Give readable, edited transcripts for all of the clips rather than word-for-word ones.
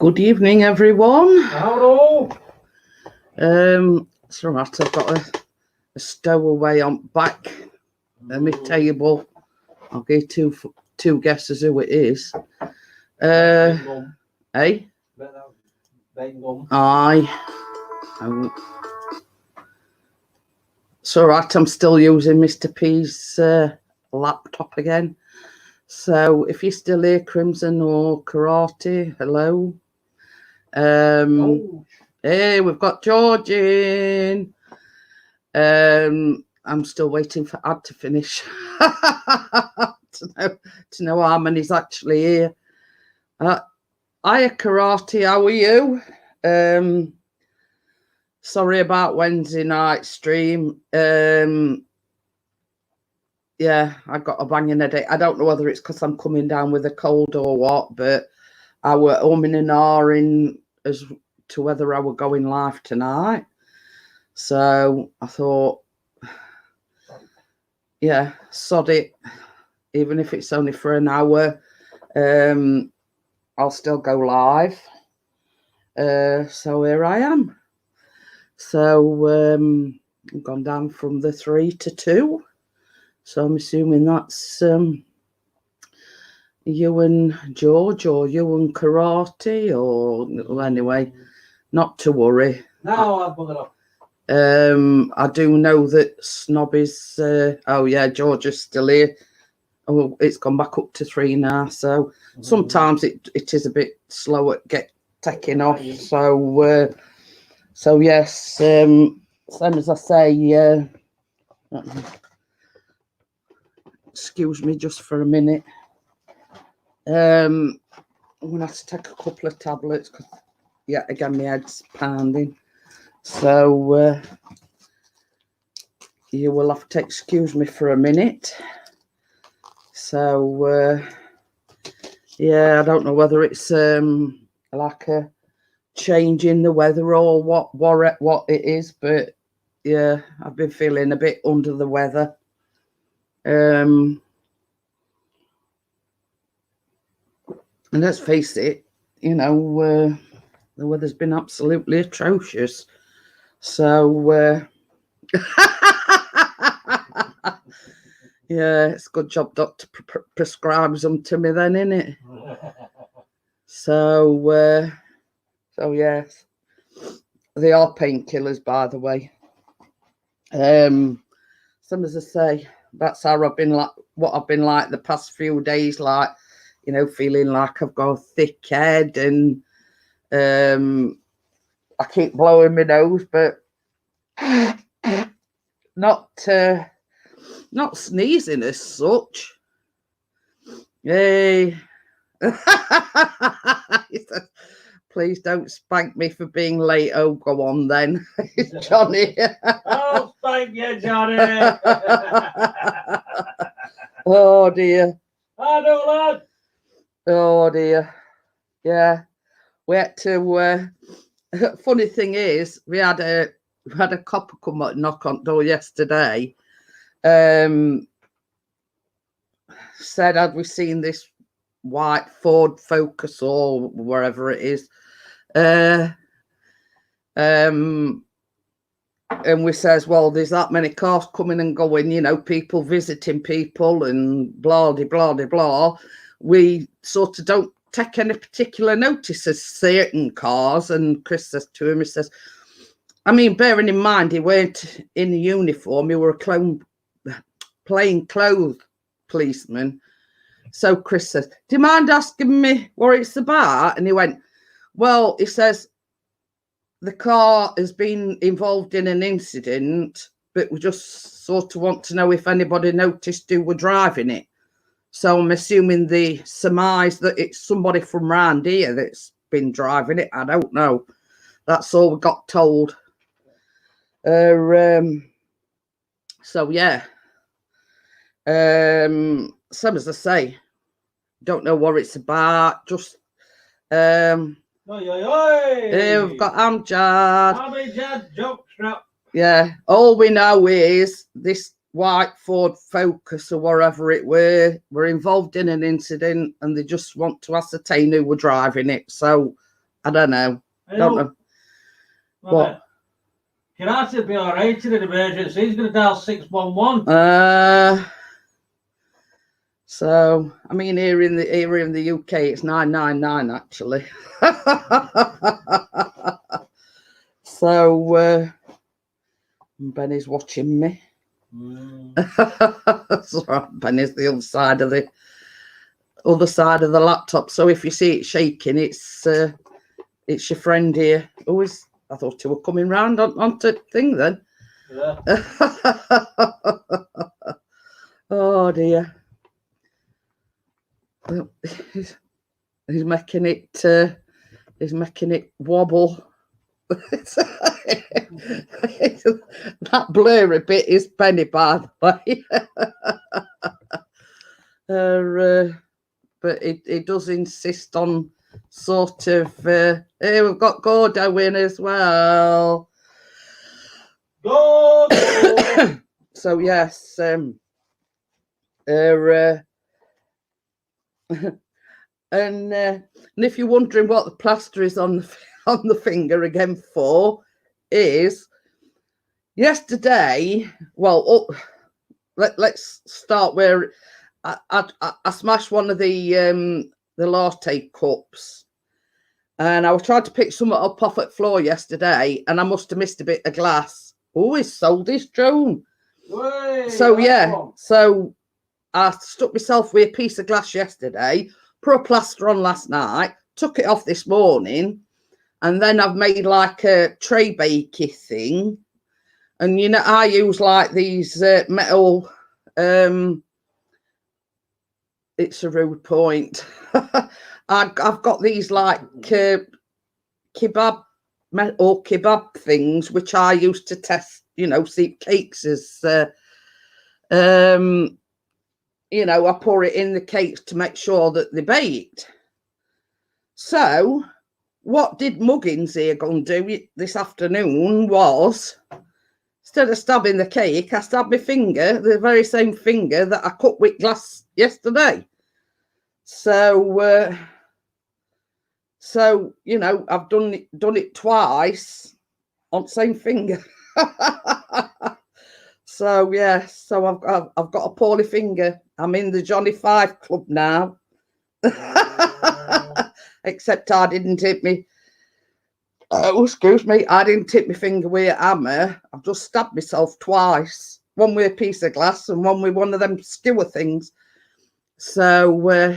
Good evening, everyone. Hello. It's all right. I've got a stowaway on back at my table. I'll give two guesses who it is. Eh? Aye. It's all right. I'm still using Mr. P's laptop again. So if you're still here, Crimson or Karate, hello. Hey, we've got George in. I'm still waiting for Ad to finish to know how many's actually here. Hiya, Karate, how are you? Sorry about Wednesday night stream. Yeah, I got a banging headache. I don't know whether it's because I'm coming down with a cold or what, but I were umming and ahhing as to whether I were going live tonight. So I thought, yeah, sod it. Even if it's only for an hour, I'll still go live. So here I am. So I've gone down from the 3 to 2. So I'm assuming that's you and George or you and Karate or well, anyway, not to worry. No, I'll put it up. I do know that Snob is oh yeah, George is still here. Oh, it's gone back up to 3 now, so sometimes it is a bit slow at taking off. So yes, same as I say, excuse me just for a minute. I'm gonna have to take a couple of tablets because yeah, again my head's pounding. So you will have to excuse me for a minute. So yeah, I don't know whether it's like a change in the weather or what it is, but yeah, I've been feeling a bit under the weather. And let's face it, you know, the weather's been absolutely atrocious. So yeah, it's a good job doctor prescribes them to me then, isn't it? So yes, they are painkillers, by the way. Some as I say, that's how I've been like, what I've been like the past few days, like, you know, feeling like I've got a thick head and I keep blowing my nose, but not sneezing as such. Hey. Please don't spank me for being late. Oh, go on then, Johnny. I'll spank you, Johnny. Oh dear. I know, lad. Oh dear. Yeah, we had to. Funny thing is, we had a copper come up, knock on the door yesterday. Said, had we seen this white Ford Focus or wherever it is? And we says, well, there's that many cars coming and going, you know, people visiting people and blah, blah, blah, blah. We sort of don't take any particular notice of certain cars. And Chris says to him, he says, I mean, bearing in mind, he weren't in the uniform, he were a plain clothes policeman. So Chris says, do you mind asking me what it's about? And he went, well, he says, the car has been involved in an incident, but we just sort of want to know if anybody noticed who were driving it. So I'm assuming the surmise that it's somebody from round here that's been driving it. I don't know. That's all we got told. So yeah. Same as I say, don't know what it's about. Just here we've got Amjad. Yeah, all we know is this white Ford Focus or whatever it were involved in an incident, and they just want to ascertain who were driving it. So I don't know. Don't know. What? Can I be all right in an emergency? He's going to dial 611. So I mean, here in the UK, it's 999 actually. So Benny's watching me. That's all right. Benny's the other side of the laptop. So if you see it shaking, it's your friend here. I thought you were coming round onto thing then. Yeah. Oh dear. He's making it wobble. That blurry bit is Benny, by the way. But it does insist on sort of hey, we've got Gordo in as well. Go! So yes, and if you're wondering what the plaster is on the finger again for, is yesterday. Well, let's start where I smashed one of the latte cups, and I was trying to pick something up off at floor yesterday, and I must have missed a bit of glass. Oh, he's sold his drone. So yeah, so I stuck myself with a piece of glass yesterday, put a plaster on last night, took it off this morning, and then I've made like a tray bakey thing. And you know, I use like these metal. It's a rude point. I've got these like kebab things, which I used to test. You know, see cakes as. You know, I pour it in the cakes to make sure that they're baked. So, what did Muggins here go and do this afternoon was, instead of stabbing the cake, I stabbed my finger, the very same finger that I cut with glass yesterday. So, you know, I've done it twice on the same finger. So yeah, so I've got a poorly finger. I'm in the Johnny 5 club now. Except I didn't hit me. Oh, excuse me. I didn't hit my finger with a hammer. I've just stabbed myself twice. One with a piece of glass and one with one of them skewer things. So,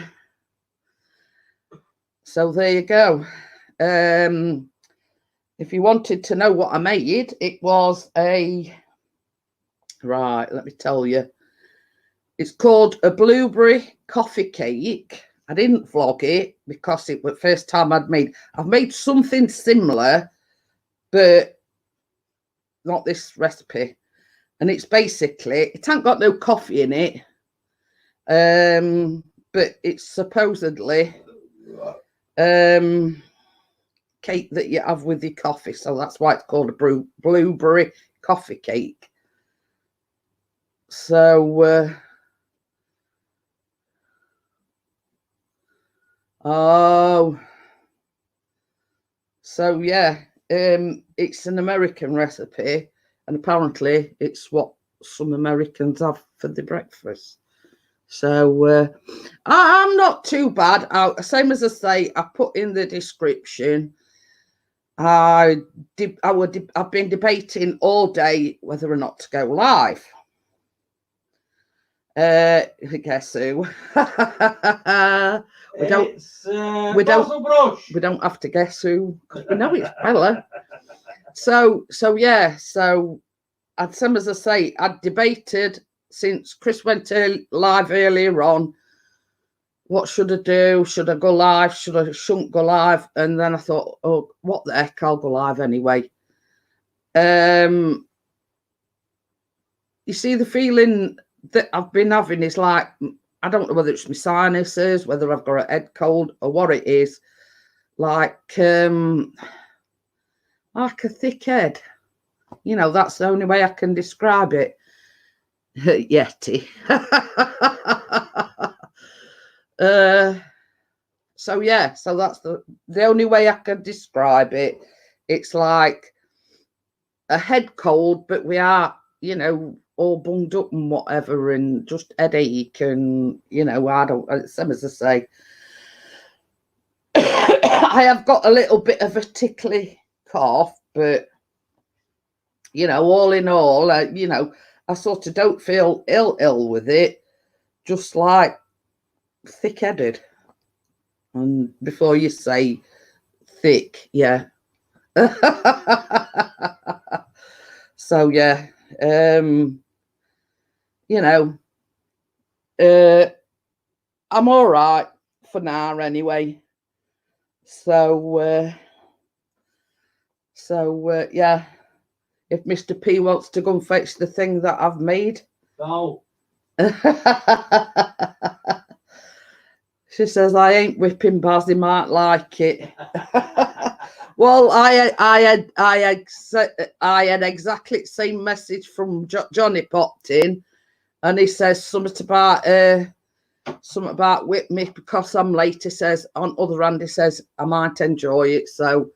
so there you go. If you wanted to know what I made, it was right, let me tell you. It's called a blueberry coffee cake. I didn't vlog it because it was the first time I've made something similar, but not this recipe. And it's basically, it ain't got no coffee in it. But it's supposedly cake that you have with your coffee. So that's why it's called a blueberry coffee cake. So, so yeah, it's an American recipe, and apparently it's what some Americans have for their breakfast. So I'm not too bad. Same as I say, I put in the description. I've been debating all day whether or not to go live. Guess who? we don't have to guess who, because we know it's Bella. So yeah, so same as I say, I'd debated since Chris went live earlier on. What should I do? Should I go live? Shouldn't go live? And then I thought, oh, what the heck? I'll go live anyway. You see, the feeling that I've been having is like, I don't know whether it's my sinuses, whether I've got a head cold or what it is, like a thick head. You know, that's the only way I can describe it. Yeti. So yeah, so that's the only way I can describe it. It's like a head cold, but we are, you know, all bunged up and whatever, and just headache, and you know, I don't. Same as I say, I have got a little bit of a tickly cough, but you know, all in all, you know, I sort of don't feel ill with it, just like thick-headed. And before you say thick, yeah. So yeah, you know, I'm all right for now anyway. So yeah, if Mr. P wants to go and fetch the thing that I've made. No. She says, I ain't whipping Baz, he might like it. Well, I had exactly the same message from Johnny popped in, and he says something about whip me because I'm late. He says, on other hand, he says I might enjoy it. So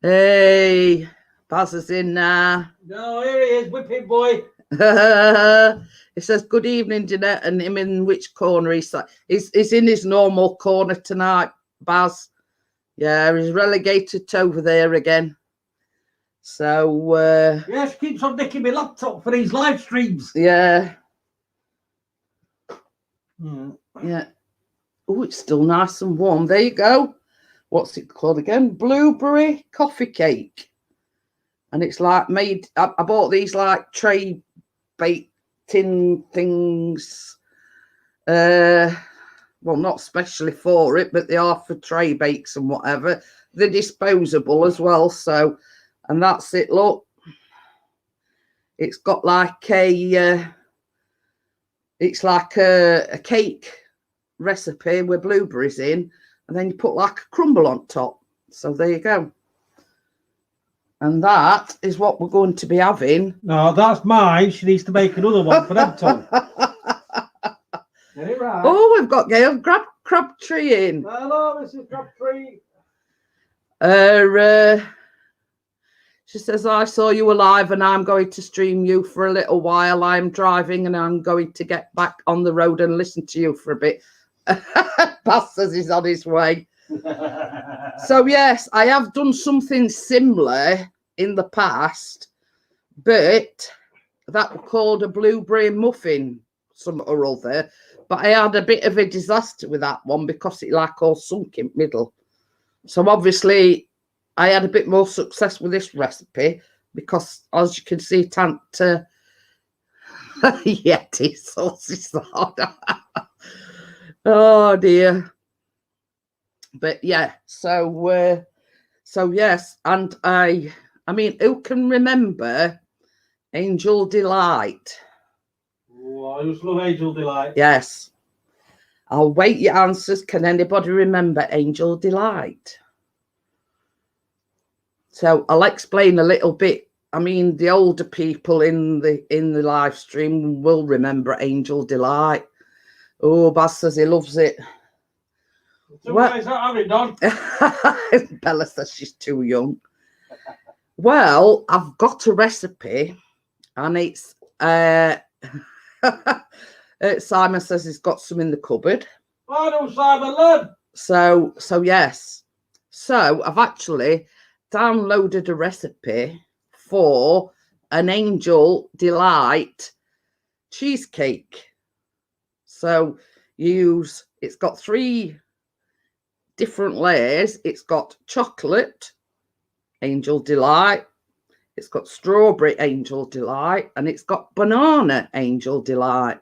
hey, Baz is in now. No, here he is, whipping boy. He says, good evening, Jeanette, and him in which corner? He's in his normal corner tonight, Baz. Yeah, he's relegated to over there again. So yes, keeps on nicking my laptop for these live streams. Yeah. Mm. Yeah. Oh, it's still nice and warm. There you go. What's it called again? Blueberry coffee cake. And it's like made, I bought these like tray baked tin things. Well, not specially for it, but they are for tray bakes and whatever. They're disposable as well. So, and that's it. Look, it's got like it's like a cake recipe with blueberries in, and then you put like a crumble on top. So there you go. And that is what we're going to be having. No, that's mine. She needs to make another one for them, Tom. Get it right. Oh, we've got Gail Crabtree in. Hello, Mrs. Crabtree. She says, I saw you alive and I'm going to stream you for a little while. I'm driving and I'm going to get back on the road and listen to you for a bit. Baz says he's on his way. So yes, I have done something similar in the past, but that was called a blueberry muffin, some or other. But I had a bit of a disaster with that one because it like all sunk in middle. So obviously I had a bit more success with this recipe because, as you can see, Yeti sauce is hard. Oh dear. But yeah, so yes, and I mean, who can remember Angel Delight? Oh, I just love Angel Delight. Yes. I'll wait your answers. Can anybody remember Angel Delight? So I'll explain a little bit. I mean, the older people in the live stream will remember Angel Delight. Oh, Baz says he loves it. Well, done. Bella says she's too young. Well, I've got a recipe, and it's Simon says he's got some in the cupboard. I know Simon Lynn. So yes. So I've actually downloaded a recipe for an Angel Delight cheesecake. So it's got 3 different layers. It's got chocolate Angel Delight, it's got strawberry Angel Delight, and it's got banana Angel Delight.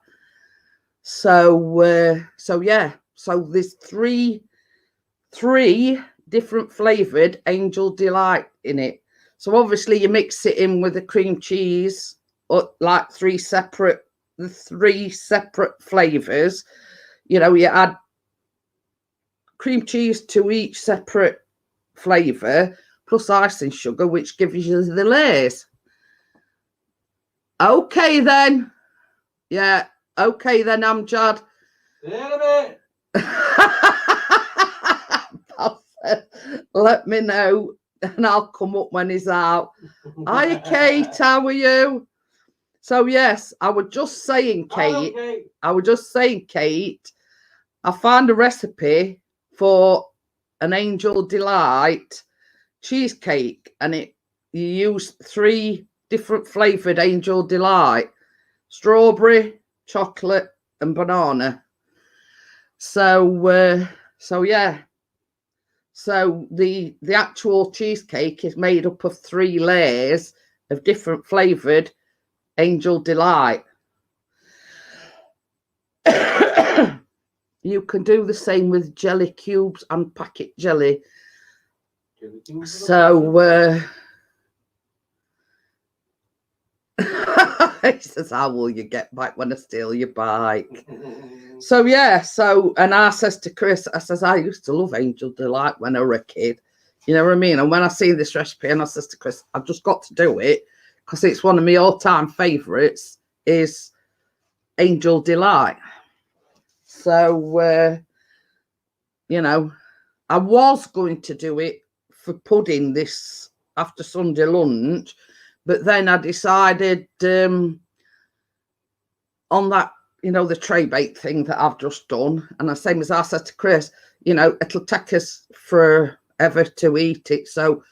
So yeah, so there's three different flavored Angel Delight in it. So obviously you mix it in with the cream cheese, or like 3 separate flavors. You know, you add cream cheese to each separate flavor plus icing sugar, which gives you the layers. Okay then. Yeah, Okay then, Amjad. See you in a bit. Let me know and I'll come up when he's out. Hiya, Kate. How are you? So yes, I was just saying, Kate. Kate, I found a recipe for an Angel Delight cheesecake, and you use 3 different flavored Angel Delight: strawberry, chocolate, and banana. So yeah. So the actual cheesecake is made up of 3 layers of different flavored Angel Delight. You can do the same with jelly cubes and packet jelly. So he says, how will you get back when I steal your bike? So yeah, and I says to Chris, I says, I used to love Angel Delight when I was a kid. You know what I mean? And when I see this recipe, and I says to Chris, I've just got to do it because it's one of my all-time favourites, is Angel Delight. So, you know, I was going to do it for pudding this after Sunday lunch, but then I decided on that, you know, the tray bake thing that I've just done. And the same as I said to Chris, you know, it'll take us forever to eat it. So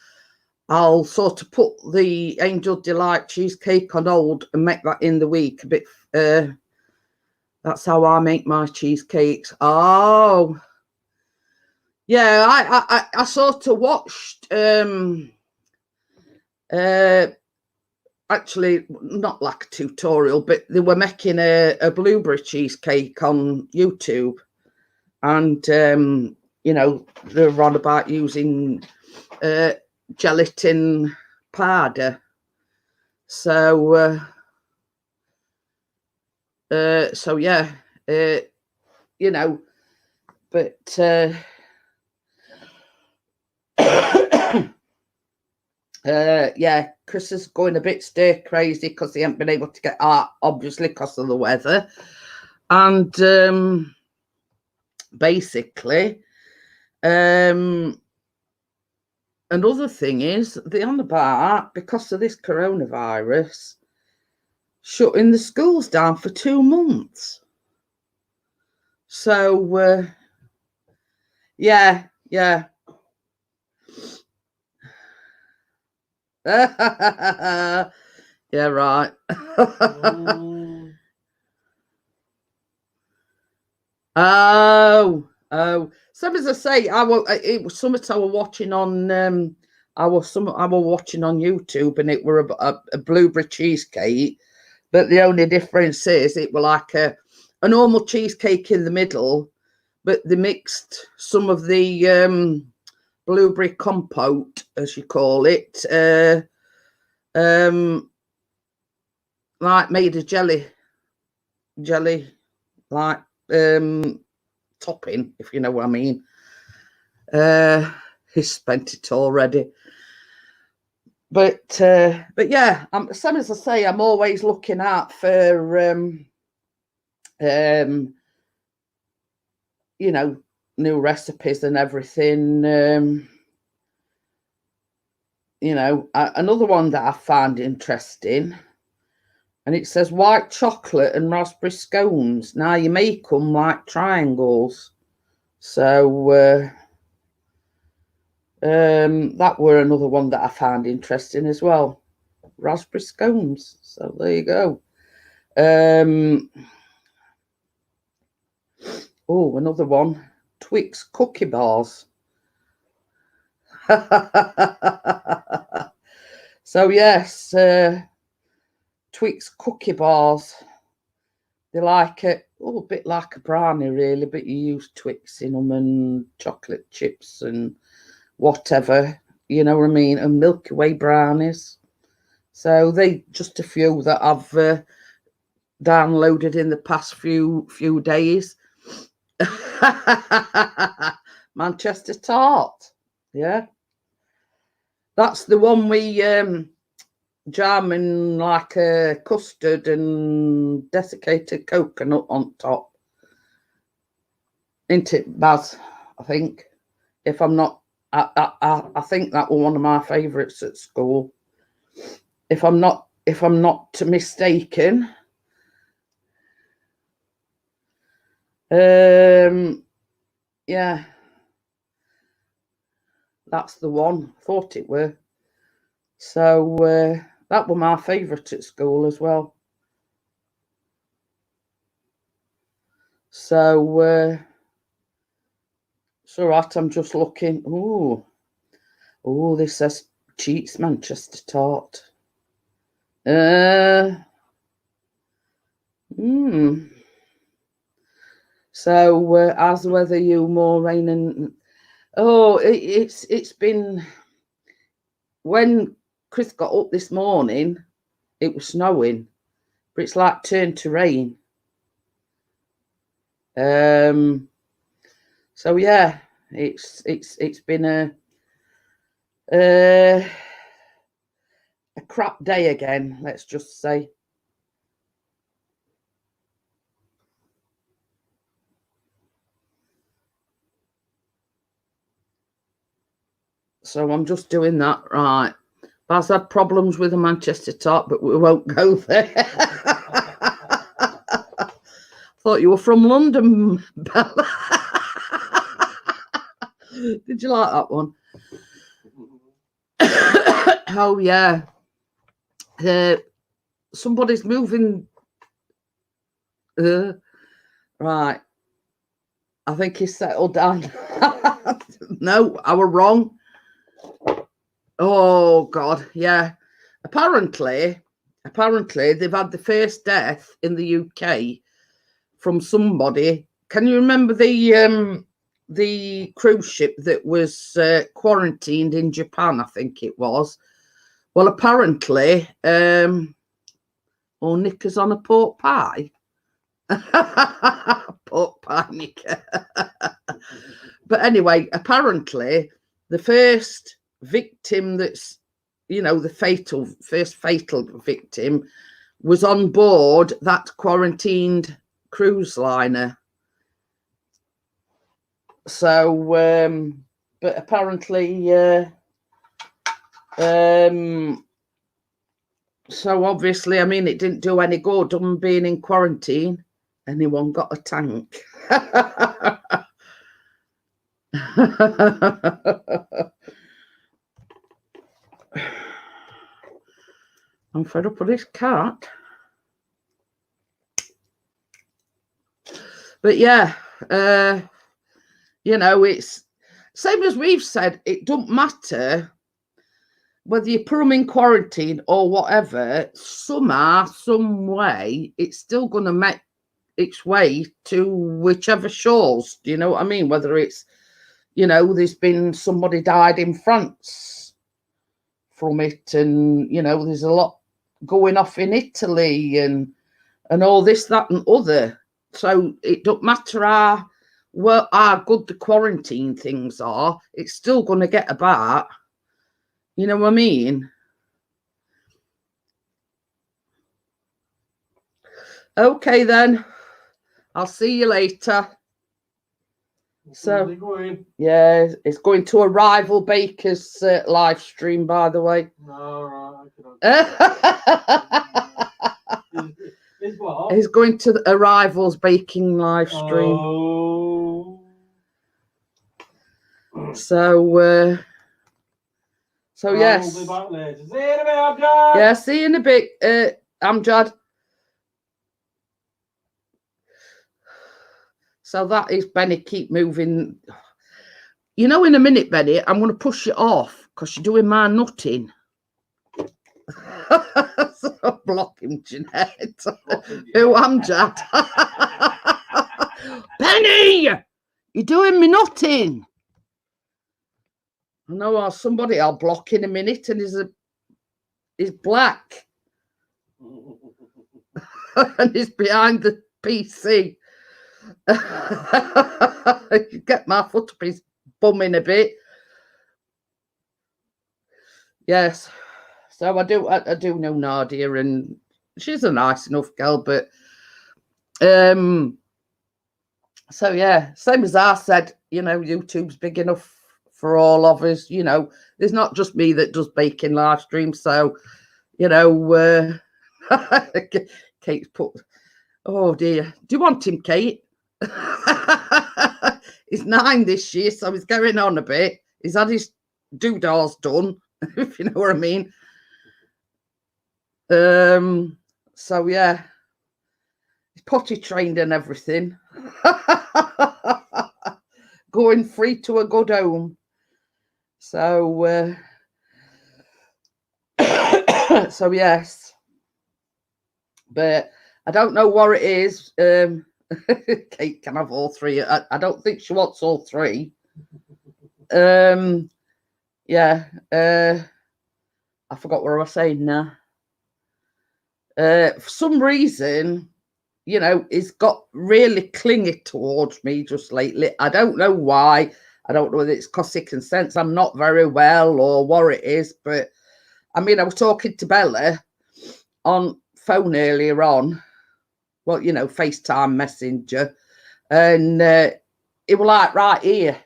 I'll sort of put the Angel Delight cheesecake on hold and make that in the week a bit. That's how I make my cheesecakes. Oh, yeah, I sort of watched actually not like a tutorial, but they were making a blueberry cheesecake on YouTube, and you know, they're on about using gelatin powder. So yeah, you know, but yeah, Chris is going a bit stir crazy because he hasn't been able to get out, obviously because of the weather. And basically, another thing is they're on about, because of this coronavirus, shutting the schools down for 2 months. So yeah. Yeah, right. Oh. Some, as I say, it was something I was watching on I was watching on YouTube, and it were a blueberry cheesecake, but the only difference is it were like a normal cheesecake in the middle, but they mixed some of the blueberry compote, as you call it, like made a jelly like topping, if you know what I mean. He's spent it already. But yeah, same as I say, I'm always looking out for you know, new recipes and everything. You know, another one that I found interesting, and it says white chocolate and raspberry scones. Now you make them like triangles. So that were another one that I found interesting as well. Raspberry scones. So there you go. Oh, another one. Twix cookie bars. So yes, Twix cookie bars. They like it a little bit like a brownie, really, but you use Twix in them and chocolate chips and whatever, you know what I mean, and Milky Way brownies. So they just a few that I've downloaded in the past few days. Manchester tart, yeah, that's the one we jam and like a custard and desiccated coconut on top. Isn't it, Baz? I think. If I'm not, I think that was one of my favourites at school. If I'm not mistaken. Yeah, that's the one. I thought it were. So that were my favourite at school as well. So it's all right. I'm just looking. Oh, this says Cheats Manchester tart. So as whether you more rain and it's been, when Chris got up this morning, it was snowing, but it's like turned to rain. So yeah, it's been a crap day again, let's just say. So I'm just doing that, right. Baz had problems with the Manchester tart, but we won't go there. Thought you were from London, Bella. Did you like that one? Oh yeah. Somebody's moving. Right. I think he's settled down. No, I were wrong. Oh God, yeah. Apparently they've had the first death in the UK from somebody. Can you remember the cruise ship that was quarantined in Japan? I think it was. Well, apparently, knickers on a pork pie. Pork pie knicker. But anyway, apparently, the first victim that's, the first fatal victim was on board that quarantined cruise liner. So, but apparently, so obviously, I mean, it didn't do any good them being in quarantine. Anyone got a tank? I'm fed up with this cat. But yeah, it's same as we've said, it don't matter whether you put them in quarantine or whatever, somehow, some way, it's still going to make its way to whichever shores. Do you know what I mean? Whether it's, there's been somebody died in France from it, and, there's a lot going off in Italy and all this, that, and other. So it don't matter how good the quarantine things are, it's still going to get about. You know what I mean? Okay, then. I'll see you later. So, yeah, it's going to a rival baker's live stream, by the way. All right. He's going to a rival's baking live stream. Oh. So yes. I'll be back later. See you in a bit, Amjad. Yeah, see you in a bit, Amjad. So that is Benny. Keep moving. In a minute, Benny, I'm going to push it off because you're doing my nutting. So block him, Jeanette. Who, Amjad? Benny, you're doing me nutting. I know somebody I'll block in a minute, and he's black. And he's behind the PC. Get my foot up his bum in a bit. Yes. So I do know Nadia, and she's a nice enough girl, but so yeah, same as I said, you know, YouTube's big enough for all of us. You know, there's not just me that does baking live streams. So, you know, Kate's put, oh dear, do you want him, Kate? He's 9 this year, so he's going on a bit. He's had his doodahs done, if you know what I mean. So yeah, he's potty trained and everything. Going free to a good home. So so yes, but I don't know what it is. Kate can have all three. I don't think she wants all three. Yeah, I forgot what I was saying now. For some reason, you know, he's got really clingy towards me just lately. I don't know why. I don't know whether it's because he can sense I'm not very well or what it is. But I mean, I was talking to Bella on phone earlier on. Well, you know, FaceTime Messenger. And it was like right here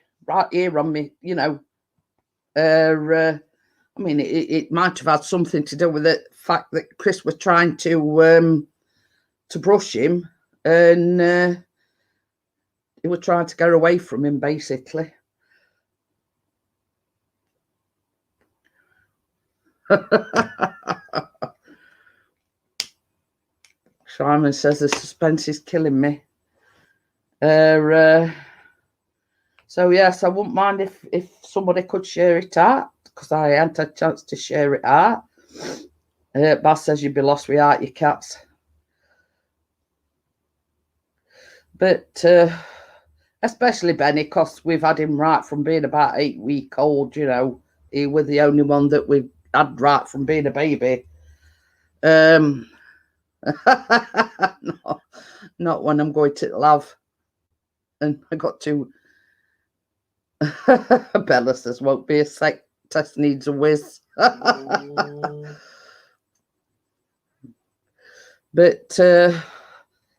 on me, you know. I mean, it might have had something to do with the fact that Chris was trying to brush him, and he was trying to get away from him, basically. Simon says the suspense is killing me. So yes, I wouldn't mind if somebody could share it out, because I hadn't had a chance to share it out. Baz says you'd be lost without your cats. But especially Benny, because we've had him right from being about 8 weeks old, you know. He was the only one that we've had right from being a baby. No, not when I'm going to love. And I got to... Bella says, won't be a sec test, needs a whiz. But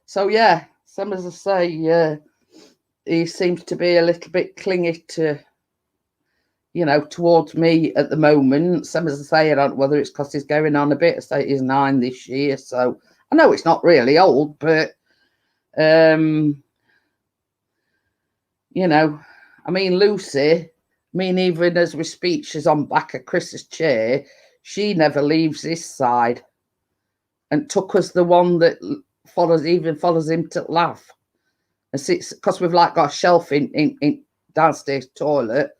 so yeah, some as I say, he seems to be a little bit clingy to, you know, towards me at the moment. Some as I say, I don't know whether it's because he's going on a bit. I say he's 9 this year, so I know it's not really old, but you know, I mean, Lucy, I mean, even as we speak, she's on back of Chris's chair. She never leaves this side, and Tucker's the one that follows him to laugh. And sits, because we've like got a shelf in downstairs toilet.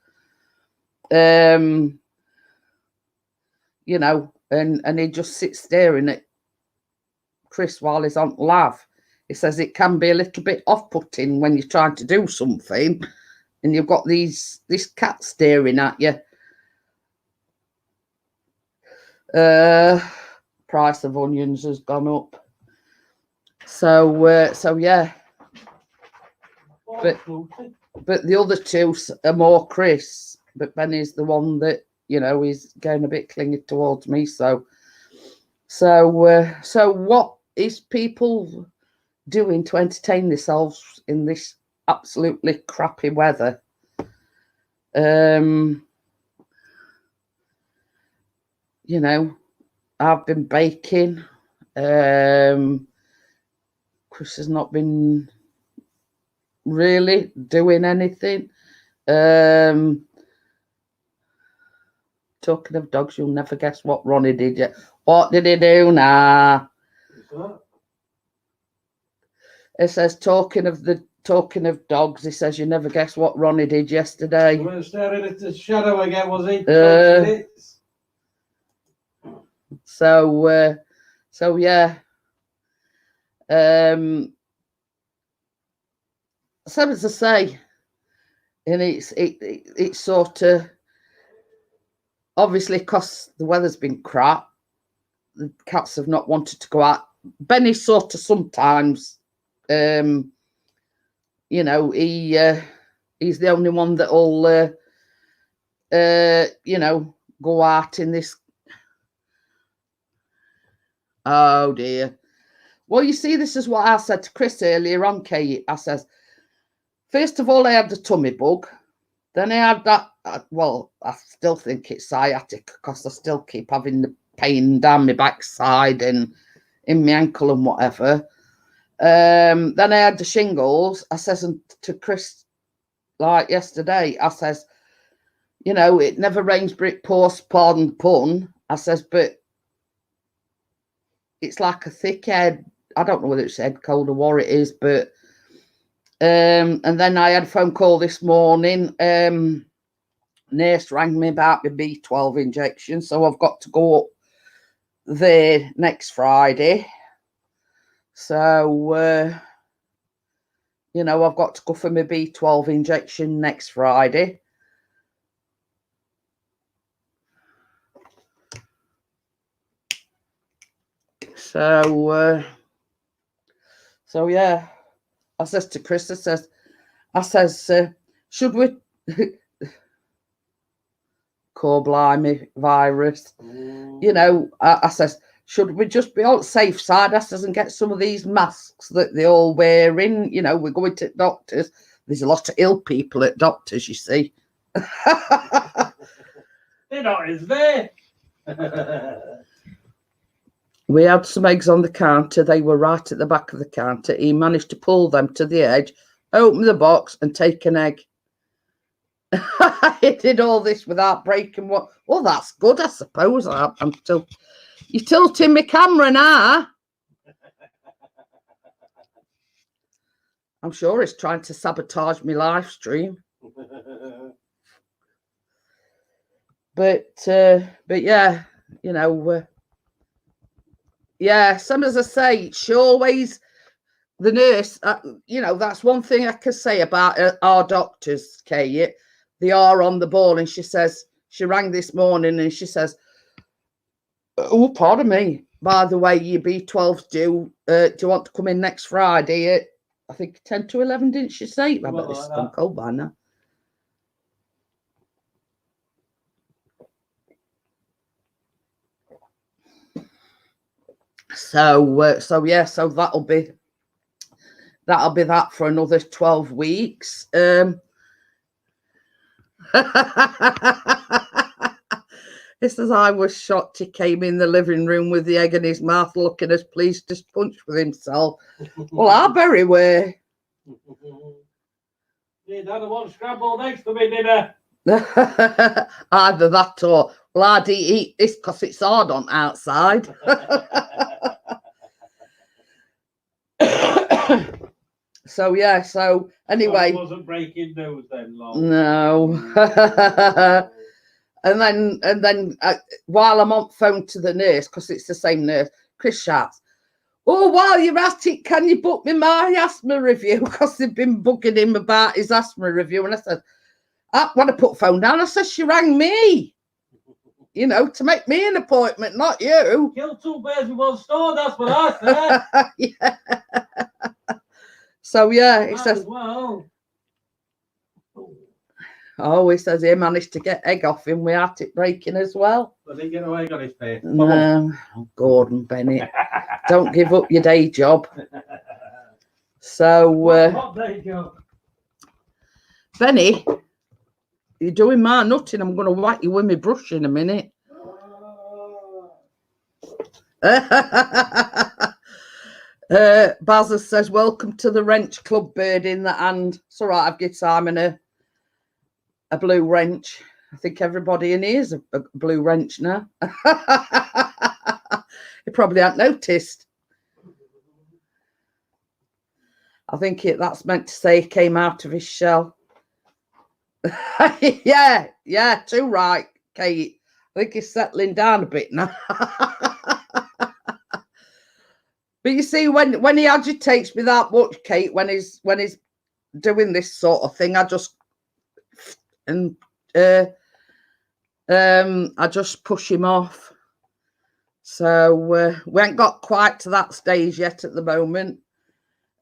You know, and he just sits staring at Chris while he's on laugh. He says it can be a little bit off-putting when you're trying to do something and you've got this cat staring at you. Price of onions has gone up. So yeah. But the other two are more Chris. But Benny's the one that, you know, is getting a bit clingy towards me. So what is people doing to entertain themselves in this absolutely crappy weather? You know, I've been baking. Chris has not been really doing anything. Talking of dogs, you'll never guess what Ronnie did yet. What did he do now? It says talking of dogs. He says you never guess what Ronnie did yesterday. He was staring at the shadow again, was he? So yeah. So as I say, and it's sort of obviously because the weather's been crap. The cats have not wanted to go out. Benny sort of sometimes, you know, he's the only one that'll, you know, go out in this Oh dear. Well, you see, this is what I said to Chris earlier on, Kate. I says, first of all, I had the tummy bug. Then I had that, well, I still think it's sciatic because I still keep having the pain down my backside and in my ankle and whatever. Then I had the shingles. I says to Chris, like yesterday, I says, you know, it never rains brick pours, pardon pun. I says, but it's like a thick head. I don't know whether it's head cold or what it is, but and then I had a phone call this morning. Nurse rang me about the B12 injection, so I've got to go up there next Friday. So you know, I've got to go for my B12 injection next Friday. So yeah, I says to Chris, I says, should we call blimey virus? You know, I says, should we just be on the safe side? I says, and get some of these masks that they all wearing. You know, we're going to doctors. There's a lot of ill people at doctors, you see. They're not, is there? We had some eggs on the counter. They were right at the back of the counter. He managed to pull them to the edge, open the box and take an egg. He did all this without breaking what? Well, that's good, I suppose. I'm still... You're tilting my camera now. I'm sure it's trying to sabotage my live stream. But yeah, you know... yeah, some as I say, she always, the nurse, you know, that's one thing I can say about our doctors, Kate. They are on the ball. And she says, she rang this morning and she says, oh, pardon me, by the way, your B12's due. Do you want to come in next Friday at, I think, 10 to 11, didn't she say? I bet this has gone cold by now. So yeah, so that'll be that for another 12 weeks. This is I was shocked he came in the living room with the egg in his mouth looking as pleased as punch with himself. Well, I very were. Yeah, Dad, I want scrambled eggs for me dinner. Either that or, well, I'd eat this because it's hard on outside. So yeah, so anyway, So I wasn't breaking news then, long. No. and then while I'm on phone to the nurse, because it's the same nurse, Chris shouts, oh, while you're at it, can you book me my asthma review? Because they've been bugging him about his asthma review. And I said, when I put phone down, I said, she rang me, you know, to make me an appointment, not you. Kill two birds with one stone, that's what I said. Yeah. So yeah, he says, well. Oh, he says he managed to get egg off him without it breaking as well. But he get away on his face. No, oh, Gordon Bennett, don't give up your day job. So, what day job? Benny, you're doing my nutting. I'm going to whack you with my brush in a minute. Basil says, welcome to the wrench club, bird in the hand. It's all right, I've given Simon a blue wrench. I think everybody in here is a blue wrench now. He probably hadn't noticed. I think that's meant to say he came out of his shell. Yeah, too right, Kate. I think he's settling down a bit now. But you see, when he agitates me that much, Kate, when he's doing this sort of thing, I just push him off. So we ain't got quite to that stage yet at the moment,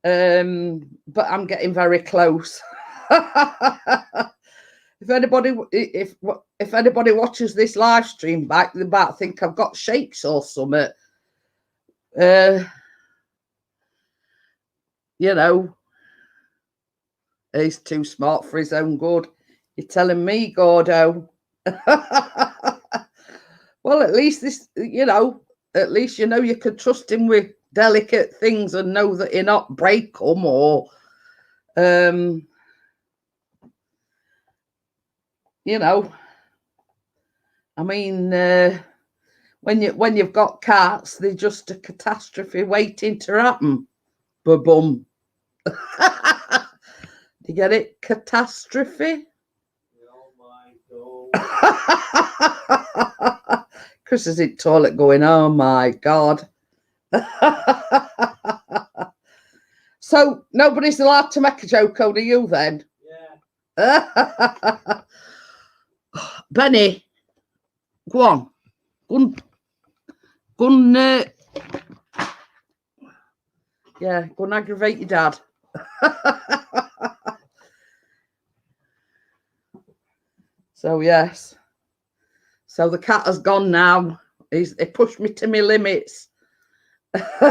but I'm getting very close. If anybody watches this live stream back, they might think I've got shakes or something. You know, he's too smart for his own good. You're telling me, Gordo? Well, at least this, at least you can trust him with delicate things and know that he'll not break them or, I mean, when you've got cats, they're just a catastrophe waiting to happen. Ba-bum. Do you get it? Catastrophe. Oh my God. Chris is in toilet going, oh my God. So nobody's allowed to make a joke over you then? Yeah. Benny, go on. Go and aggravate your dad. So yes. So the cat has gone now. He pushed me to my limits. Yeah,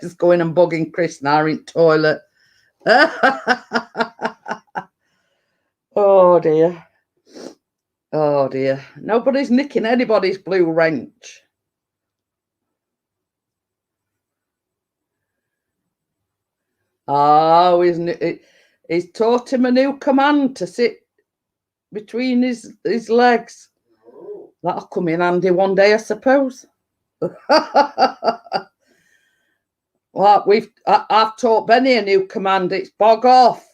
he's going and bugging Chris now in toilet. Oh dear. Oh dear. Nobody's nicking anybody's blue wrench. Oh, he's taught him a new command to sit between his legs. Oh. That'll come in handy one day, I suppose. Well, I've taught Benny a new command. It's bog off.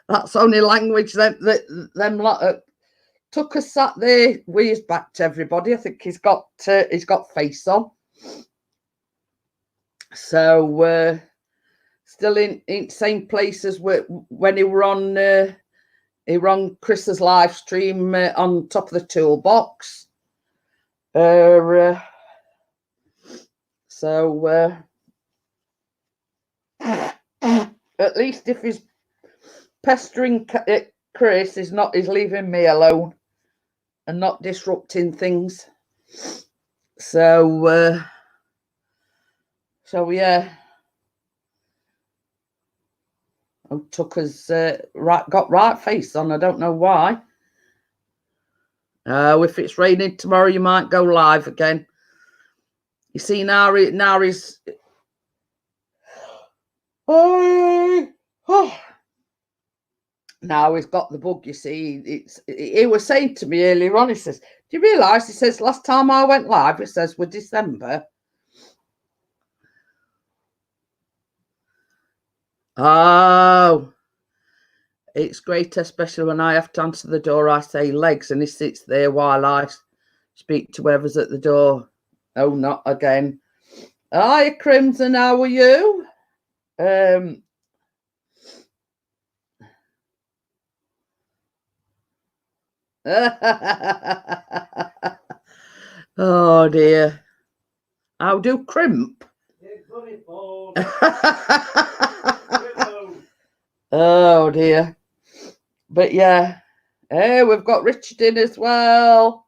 That's only language them lot Tucker sat there with his back to everybody. I think he's got face on. So still in same place as when he were on Chris's live stream on top of the toolbox. So at least if he's pestering Chris, is leaving me alone and not disrupting things. So yeah. Oh, Tucker's got right face on. I don't know why. If it's raining tomorrow, you might go live again. You see, now he's. Now he's got the bug. You see, he was saying to me earlier on. He says, "Do you realise?" He says, "Last time I went live, it says we're December." Oh, it's great, especially when I have to answer the door. I say legs, and he sits there while I speak to whoever's at the door. Oh, not again. Hi, Crimson. How are you? Oh dear. How do Crimp? Oh dear. But yeah. Hey, we've got Richard in as well.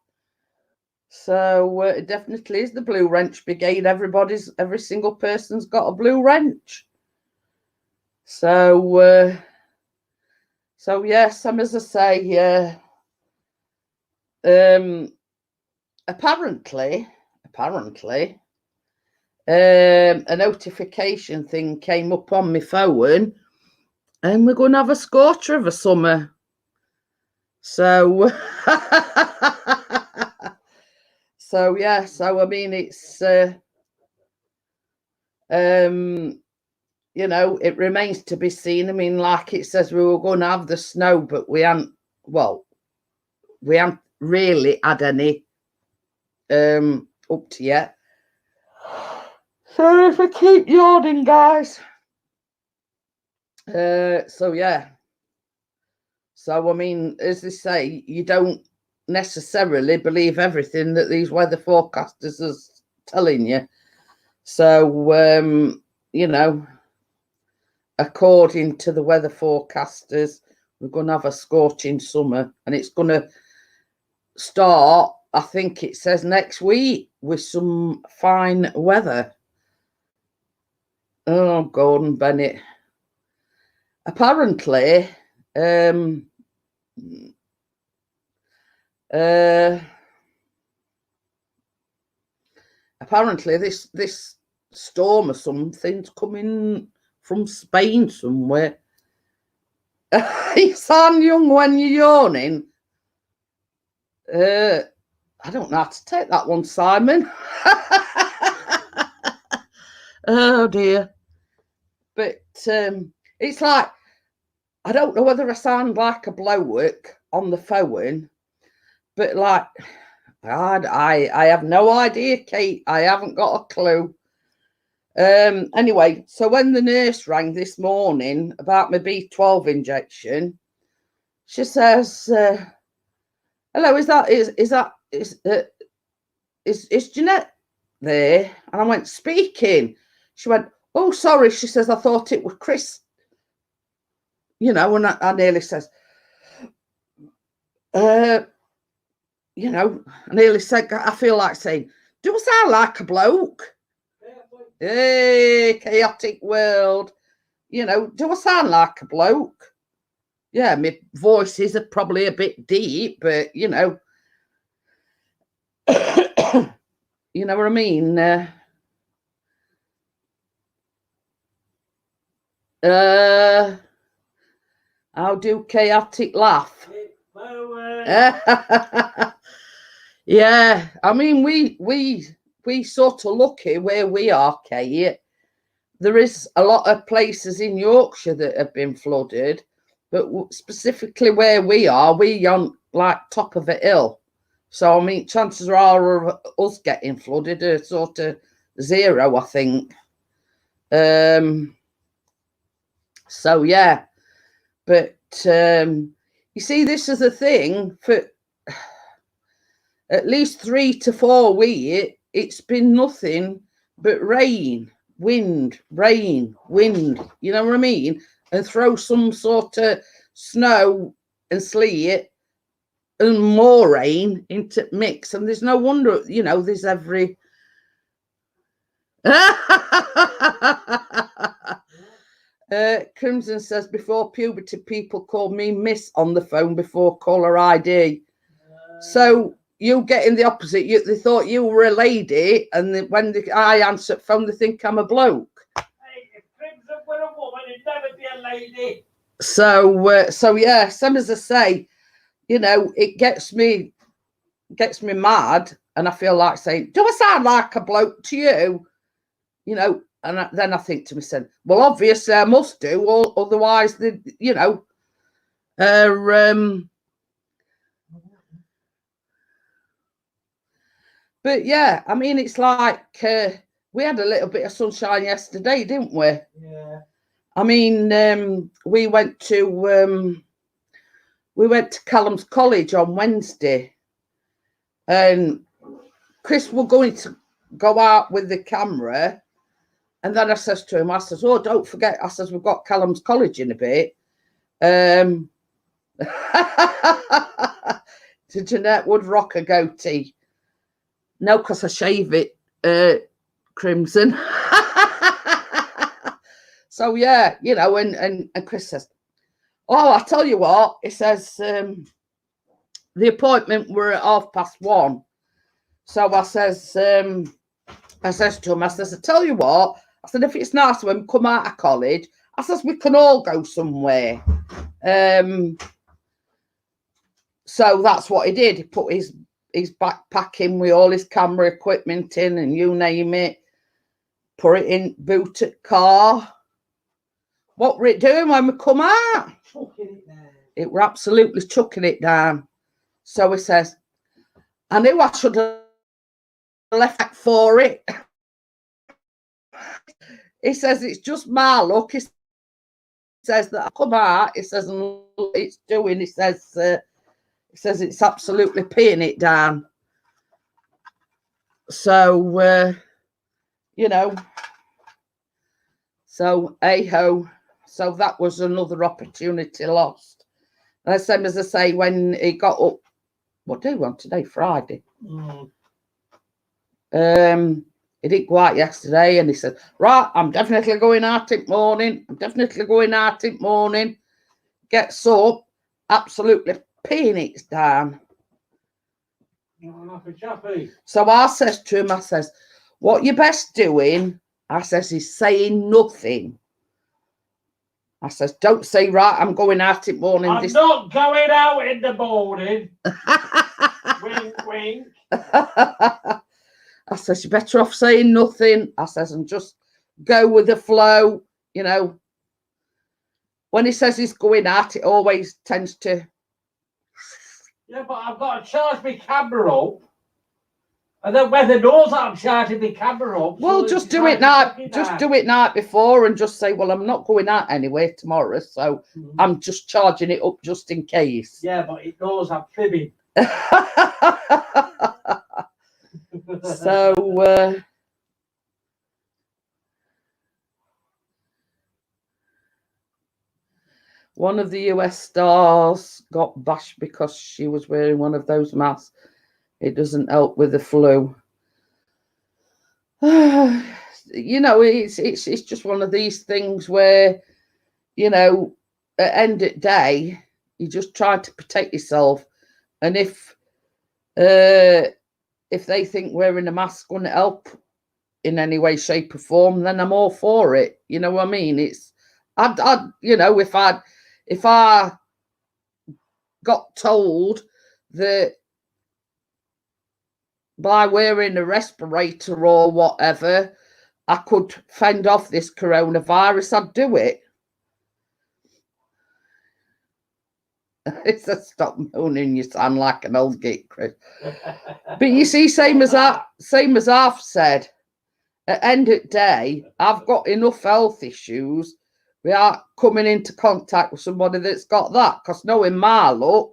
So it definitely is the Blue Wrench Brigade. Every single person's got a blue wrench. So yes, as I say, apparently, a notification thing came up on my phone, and we're going to have a scorcher of a summer. So, yeah. So I mean, it's it remains to be seen. I mean, like it says, we were going to have the snow, but we haven't really had any up to yet. So if I keep yawning, guys. So yeah. So I mean, as they say, you don't necessarily believe everything that these weather forecasters are telling you. So according to the weather forecasters, We're going to have a scorching summer, and it's going to start, I think it says next week, with some fine weather. Oh, Gordon Bennett. Apparently, apparently this storm or something's coming from Spain somewhere. You sound young when you're yawning. I don't know how to take that one, Simon. Oh dear. But it's like, I don't know whether I sound like a bloke on the phone, but like, God, I have no idea, Kate. I haven't got a clue. Anyway, so when the nurse rang this morning about my B12 injection, she says, "Hello, is Jeanette there?" And I went, "Speaking." She went, "Oh, sorry." She says, "I thought it was Chris." You know, and I nearly says, you know, I nearly said, I feel like saying, "Do I sound like a bloke?" Hey, chaotic world. You know, do I sound like a bloke? Yeah, my voice is probably a bit deep, but you know, you know what I mean? How do chaotic laugh? Yeah, I mean, we sort of lucky where we are, Kate. There is a lot of places in Yorkshire that have been flooded, but specifically where we are, we on like top of a hill. So I mean, chances are of us getting flooded are sort of zero, I think. So yeah, but you see, this is a thing for at least 3 to 4 weeks. It's been nothing but rain, wind, rain, wind. You know what I mean? And throw some sort of snow and sleet and more rain into mix. And there's no wonder, you know, there's every. Crimson says, before puberty, people called me Miss on the phone before caller ID. So you getting the opposite. They thought you were a lady, and when I answer phone, they think I'm a bloke. Hey, if Crimson were a woman, it'd never be a lady. So yeah, same as I say, you know, it gets me mad, and I feel like saying, "Do I sound like a bloke to you?" You know, and then I think to myself, well, obviously I must do, or otherwise, you know, but yeah, I mean, it's like we had a little bit of sunshine yesterday, didn't we? Yeah. I mean, we went to Callum's College on Wednesday, and Chris were going to go out with the camera, and then I says to him, I says, "Oh, don't forget," I says, "we've got Callum's College in a bit." To Jeanette would rock a goatee. No, because I shave it crimson. So yeah, you know, and Chris says, "Oh, I tell you what," he says, the appointment were at 1:30. So I says to him, I says, "I tell you what," I said, "if it's nice when we come out of college," I says, "we can all go somewhere." So that's what he did. He put his backpack in with all his camera equipment in, and you name it, put it in boot at car. What were it doing when we come out? Chucking it down. It were absolutely chucking it down. So he says, "I knew I should have left back for it." He says, "It's just my luck." He says that I come out. He says, "and it's doing." He says, "It's absolutely peeing it down." So you know, so hey ho. So that was another opportunity lost. And same as I say, when he got up, what day we on today? Friday. He didn't go out yesterday, and he said, right, I'm definitely going out in the morning. I'm definitely going out in the morning. Gets up, absolutely peanuts down. So I says to him, I says, what you best doing, I says, is saying nothing. I says, don't say, right, I'm going out in the morning. I'm not going out in the morning. Wink, wink. I says, you're better off saying nothing. I says, and just go with the flow. You know, when he says he's going out, it always tends to. Yeah, but I've got to charge my camera up. And then weather knows that I'm charging my camera up. Well, just do it night. Just do it night before, and just say, "Well, I'm not going out anyway tomorrow, so I'm just charging it up just in case." Yeah, but it knows I'm fibbing. So, one of the US stars got bashed because she was wearing one of those masks. It doesn't help with the flu. You know, it's just one of these things where, you know, at end of the day, you just try to protect yourself. And if they think wearing a mask going to help in any way, shape, or form, then I'm all for it. You know what I mean? It's, I'd you know, if I got told that by wearing a respirator or whatever, I could fend off this coronavirus, I'd do it. It's a stop moaning, you sound like an old git, Chris. But you see, same as I've said, at end of the day, I've got enough health issues without coming into contact with somebody that's got that. Because knowing my luck,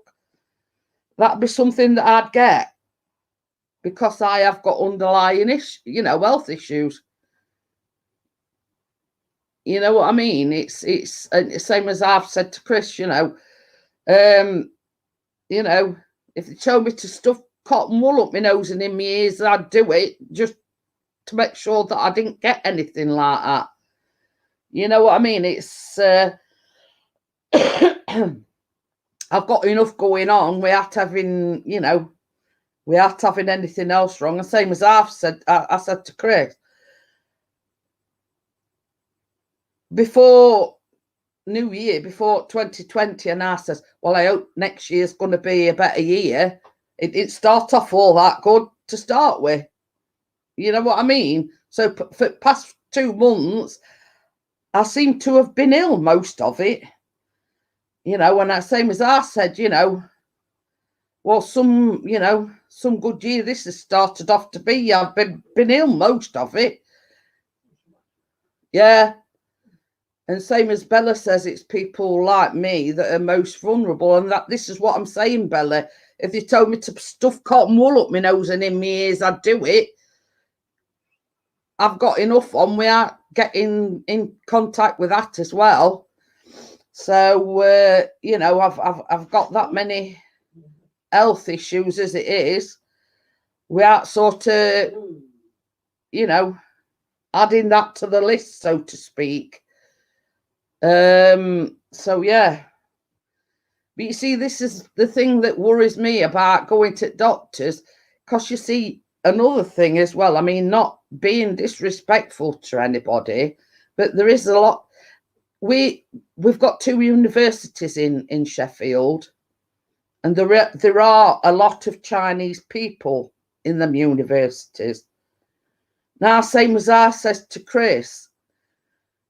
that'd be something that I'd get. Because I have got underlying health issues. You know what I mean? It's the same as I've said to Chris, you know, if they told me to stuff cotton wool up my nose and in my ears, I'd do it just to make sure that I didn't get anything like that. You know what I mean? It's I've got enough going on without having, without having anything else wrong. And same as I've said, I said to Chris, before New Year, before 2020, and I says, well, I hope next year's going to be a better year. It starts off all that good to start with. You know what I mean? So for the past 2 months, I seem to have been ill most of it. And that same as I said, well, some good year this has started off to be. I've been ill most of it. Yeah. And same as Bella says, it's people like me that are most vulnerable. And that this is what I'm saying, Bella. If you told me to stuff cotton wool up my nose and in my ears, I'd do it. I've got enough on without getting in contact with that as well. So, I've got that many health issues as it is without sort of, adding that to the list, so to speak. So yeah, but you see, this is the thing that worries me about going to doctors, because you see, another thing as well, I mean, not being disrespectful to anybody, but there is a lot. We've got 2 universities in Sheffield, and there are a lot of Chinese people in them universities. Now, same as I said to Chris,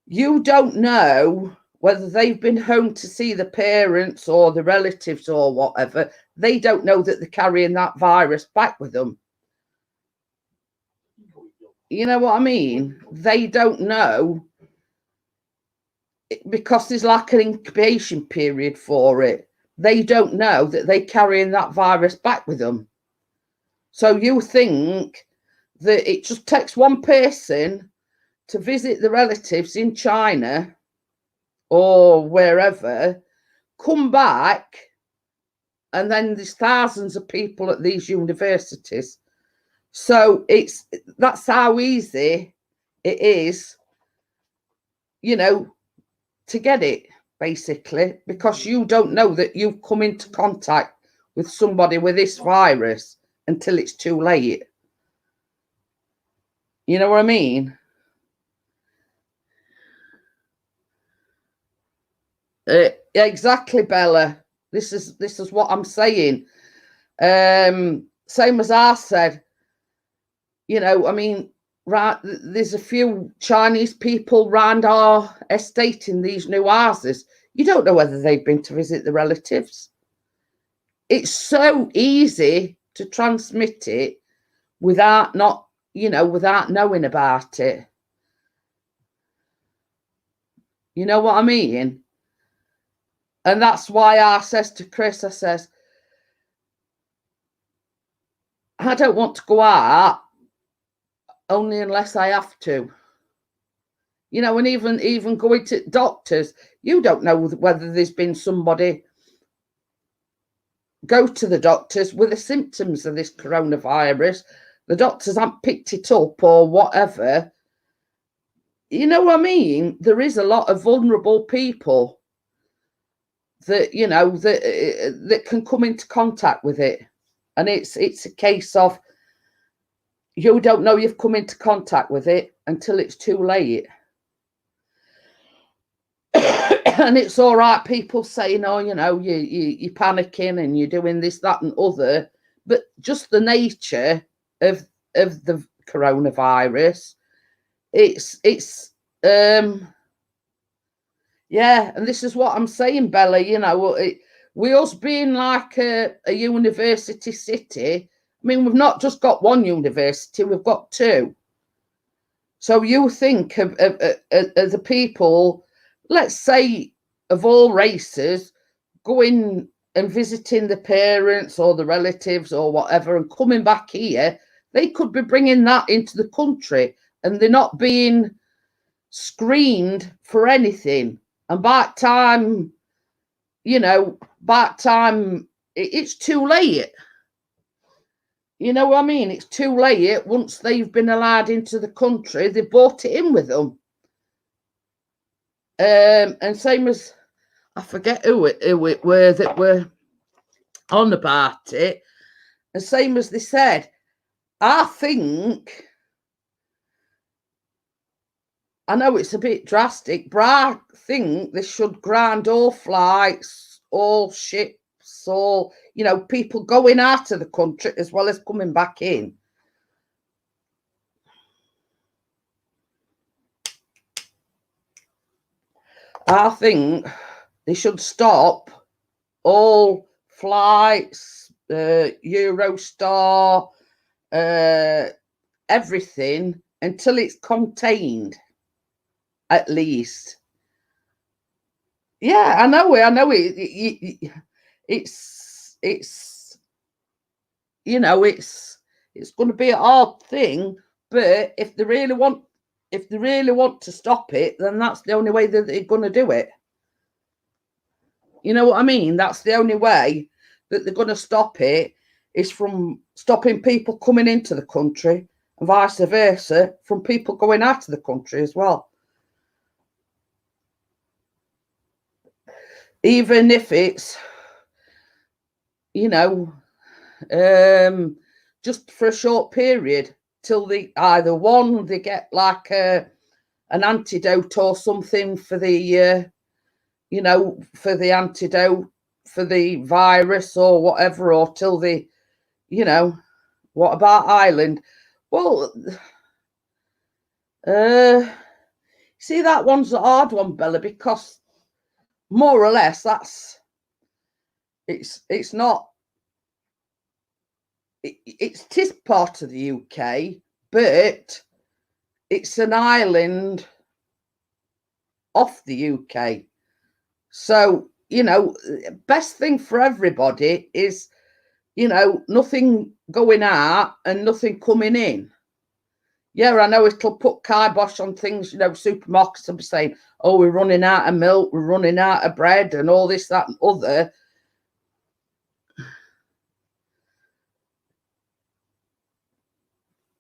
you don't know whether they've been home to see the parents or the relatives or whatever. They don't know that they're carrying that virus back with them. You know what I mean? They don't know, because there's like an incubation period for it. They don't know that they're carrying that virus back with them. So you think that it just takes one person to visit the relatives in China or wherever, come back, and then there's thousands of people at these universities. So that's how easy it is, you know, to get it, basically, because you don't know that you've come into contact with somebody with this virus until it's too late. You know what I mean? Exactly, Bella. This is what I'm saying. Same as I said, you know, I mean, right, there's a few Chinese people round our estate in these new houses. You don't know whether they've been to visit the relatives. It's so easy to transmit it without without knowing about it. You know what I mean? And that's why I says to Chris, I says, I don't want to go out only unless I have to. You know, and even going to doctors, you don't know whether there's been somebody go to the doctors with the symptoms of this coronavirus. The doctors haven't picked it up or whatever. You know what I mean? There is a lot of vulnerable people that, you know, that can come into contact with it. And it's a case of you don't know you've come into contact with it until it's too late. And it's all right, people saying, oh, you know, you're panicking and you're doing this, that and other. But just the nature of the coronavirus, it's yeah, and this is what I'm saying, Bella, you know, we us being like a university city, I mean, we've not just got one university, we've got two. So you think of the people, let's say, of all races, going and visiting the parents or the relatives or whatever and coming back here, they could be bringing that into the country and they're not being screened for anything. And by the time, you know, it's too late. You know what I mean? It's too late. Once they've been allowed into the country, they brought it in with them. And same as, I forget who it were that were on about it. And same as they said, I think, I know it's a bit drastic, but I think they should ground all flights, all ships, all, you know, people going out of the country as well as coming back in. I think they should stop all flights, Eurostar, everything until it's contained, at least. Yeah, I know it. It's you know, it's going to be a hard thing, but if they really want to stop it, then that's the only way that they're going to do it. You know what I mean? That's the only way that they're going to stop it, is from stopping people coming into the country and vice versa from people going out of the country as well. Even if it's, you know, just for a short period till they either one, they get like an antidote or something for the, you know, for the antidote for the virus or whatever, or till they, you know, what about Ireland? Well, see, that one's a hard one, Bella, because more or less it's not, it is part of the UK, but it's an island off the UK. So, you know, best thing for everybody is, you know, nothing going out and nothing coming in. Yeah, I know it'll put kibosh on things, you know, supermarkets will be saying, oh, we're running out of milk, we're running out of bread and all this, that and other.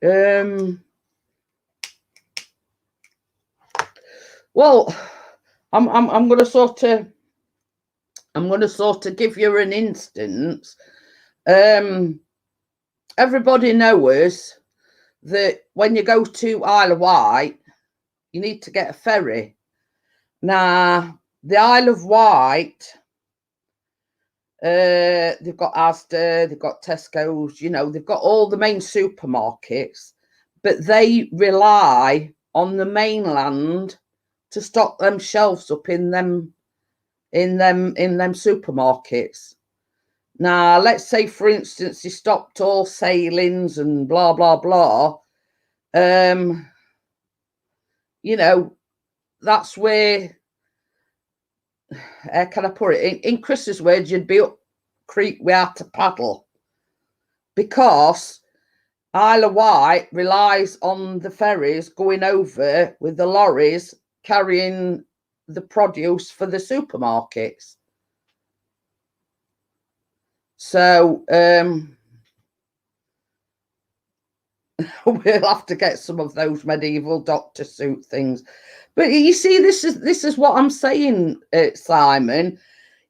Well, I'm going to sort of give you an instance. Everybody knows that when you go to Isle of Wight, you need to get a ferry. Now, the Isle of Wight, they've got Asda, they've got Tesco's, you know, they've got all the main supermarkets, but they rely on the mainland to stock them shelves up in them supermarkets. Now, let's say, for instance, they stopped all sailings and blah blah blah. You know, that's where, how can I put it? In Chris's words, you'd be up creek we had to paddle, because Isle of Wight relies on the ferries going over with the lorries carrying the produce for the supermarkets. So we'll have to get some of those medieval doctor suit things. But you see, this is what I'm saying, Simon.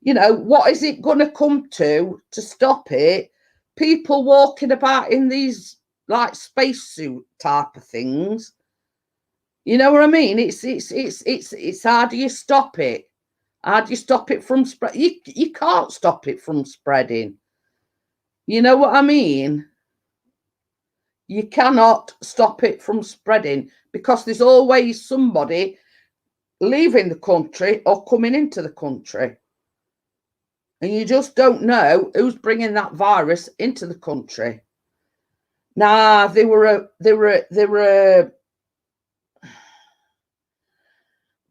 You know, what is it going to come to stop it? People walking about in these like spacesuit type of things. You know what I mean? It's how do you stop it? How do you stop it from spread? You can't stop it from spreading. You know what I mean? You cannot stop it from spreading, because there's always somebody leaving the country or coming into the country. And you just don't know who's bringing that virus into the country. Now,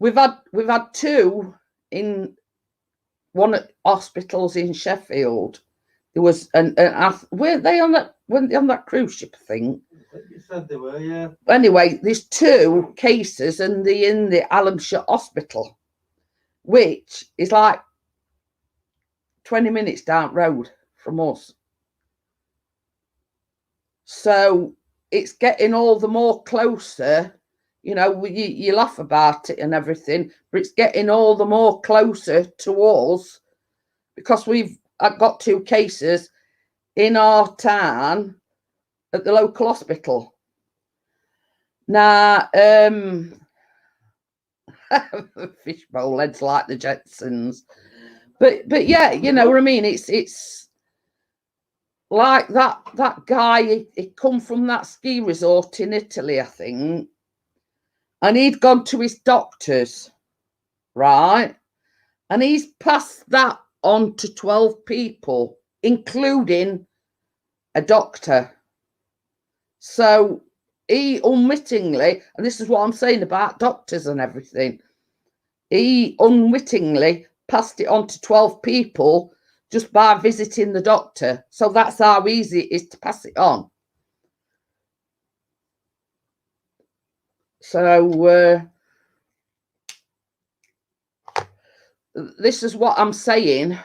we've had two in one at hospitals in Sheffield. There was weren't they on that cruise ship, I think? You said they were, yeah. Anyway, there's two cases, and they're in the Alamshire Hospital, which is like 20 minutes down the road from us. So it's getting all the more closer. You know, you laugh about it and everything, but it's getting all the more closer to us, because I've got two cases in our town at the local hospital. Now, fishbowl heads like the Jetsons, but yeah, you know what I mean. It's like that guy. He come from that ski resort in Italy, I think, and he'd gone to his doctors, right, and he's passed that on to 12 people, including a doctor. So he unwittingly, and this is what I'm saying about doctors and everything, he unwittingly passed it on to 12 people just by visiting the doctor. So that's how easy it is to pass it on. So this is what I'm saying.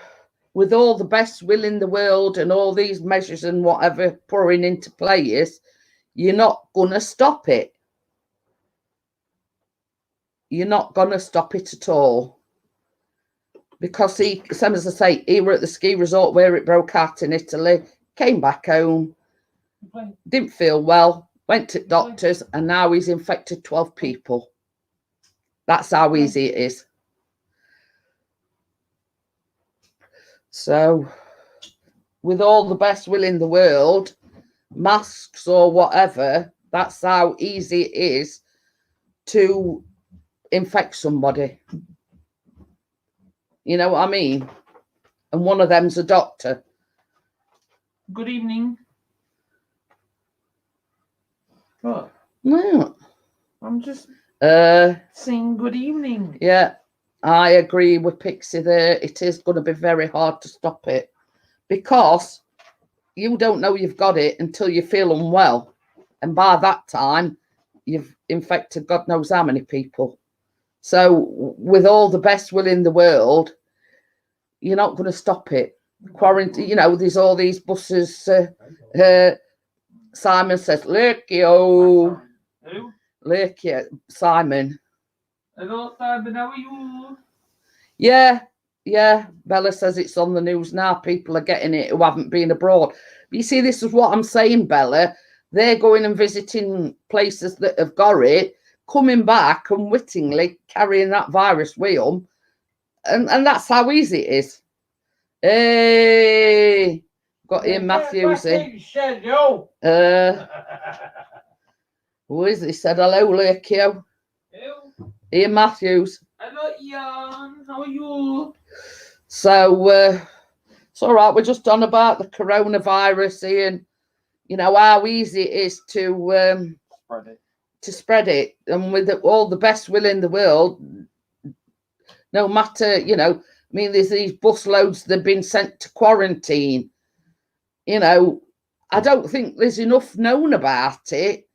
With all the best will in the world and all these measures and whatever pouring into place, you're not going to stop it. You're not going to stop it at all. Because same as I say, he were at the ski resort where it broke out in Italy, came back home, didn't feel well, went to doctors, and now he's infected 12 people. That's how easy it is. So, with all the best will in the world, masks or whatever, that's how easy it is to infect somebody. You know what I mean? And one of them's a doctor. Good evening. What? No. I'm just saying good evening. Yeah, I agree with Pixie there. It is going to be very hard to stop it, because you don't know you've got it until you feel unwell. And by that time, you've infected God knows how many people. So with all the best will in the world, you're not going to stop it. Quarantine, you know, there's all these buses Simon says, Lurkio. Who? Lurkio. Simon. Hello, Simon, how are you? Yeah. Bella says it's on the news now. People are getting it who haven't been abroad. But you see, this is what I'm saying, Bella. They're going and visiting places that have got it, coming back unwittingly, carrying that virus with them. And that's how easy it is. Hey, got Ian Matthews in. Who is it? He said hello, Lurkio. Hello. Ian Matthews. Hello, Ian. How are you? So it's all right. We're just on about the coronavirus, Ian. You know how easy it is to spread it, and with all the best will in the world, no matter, you know. I mean, there's these busloads that have been sent to quarantine. You know, I don't think there's enough known about it.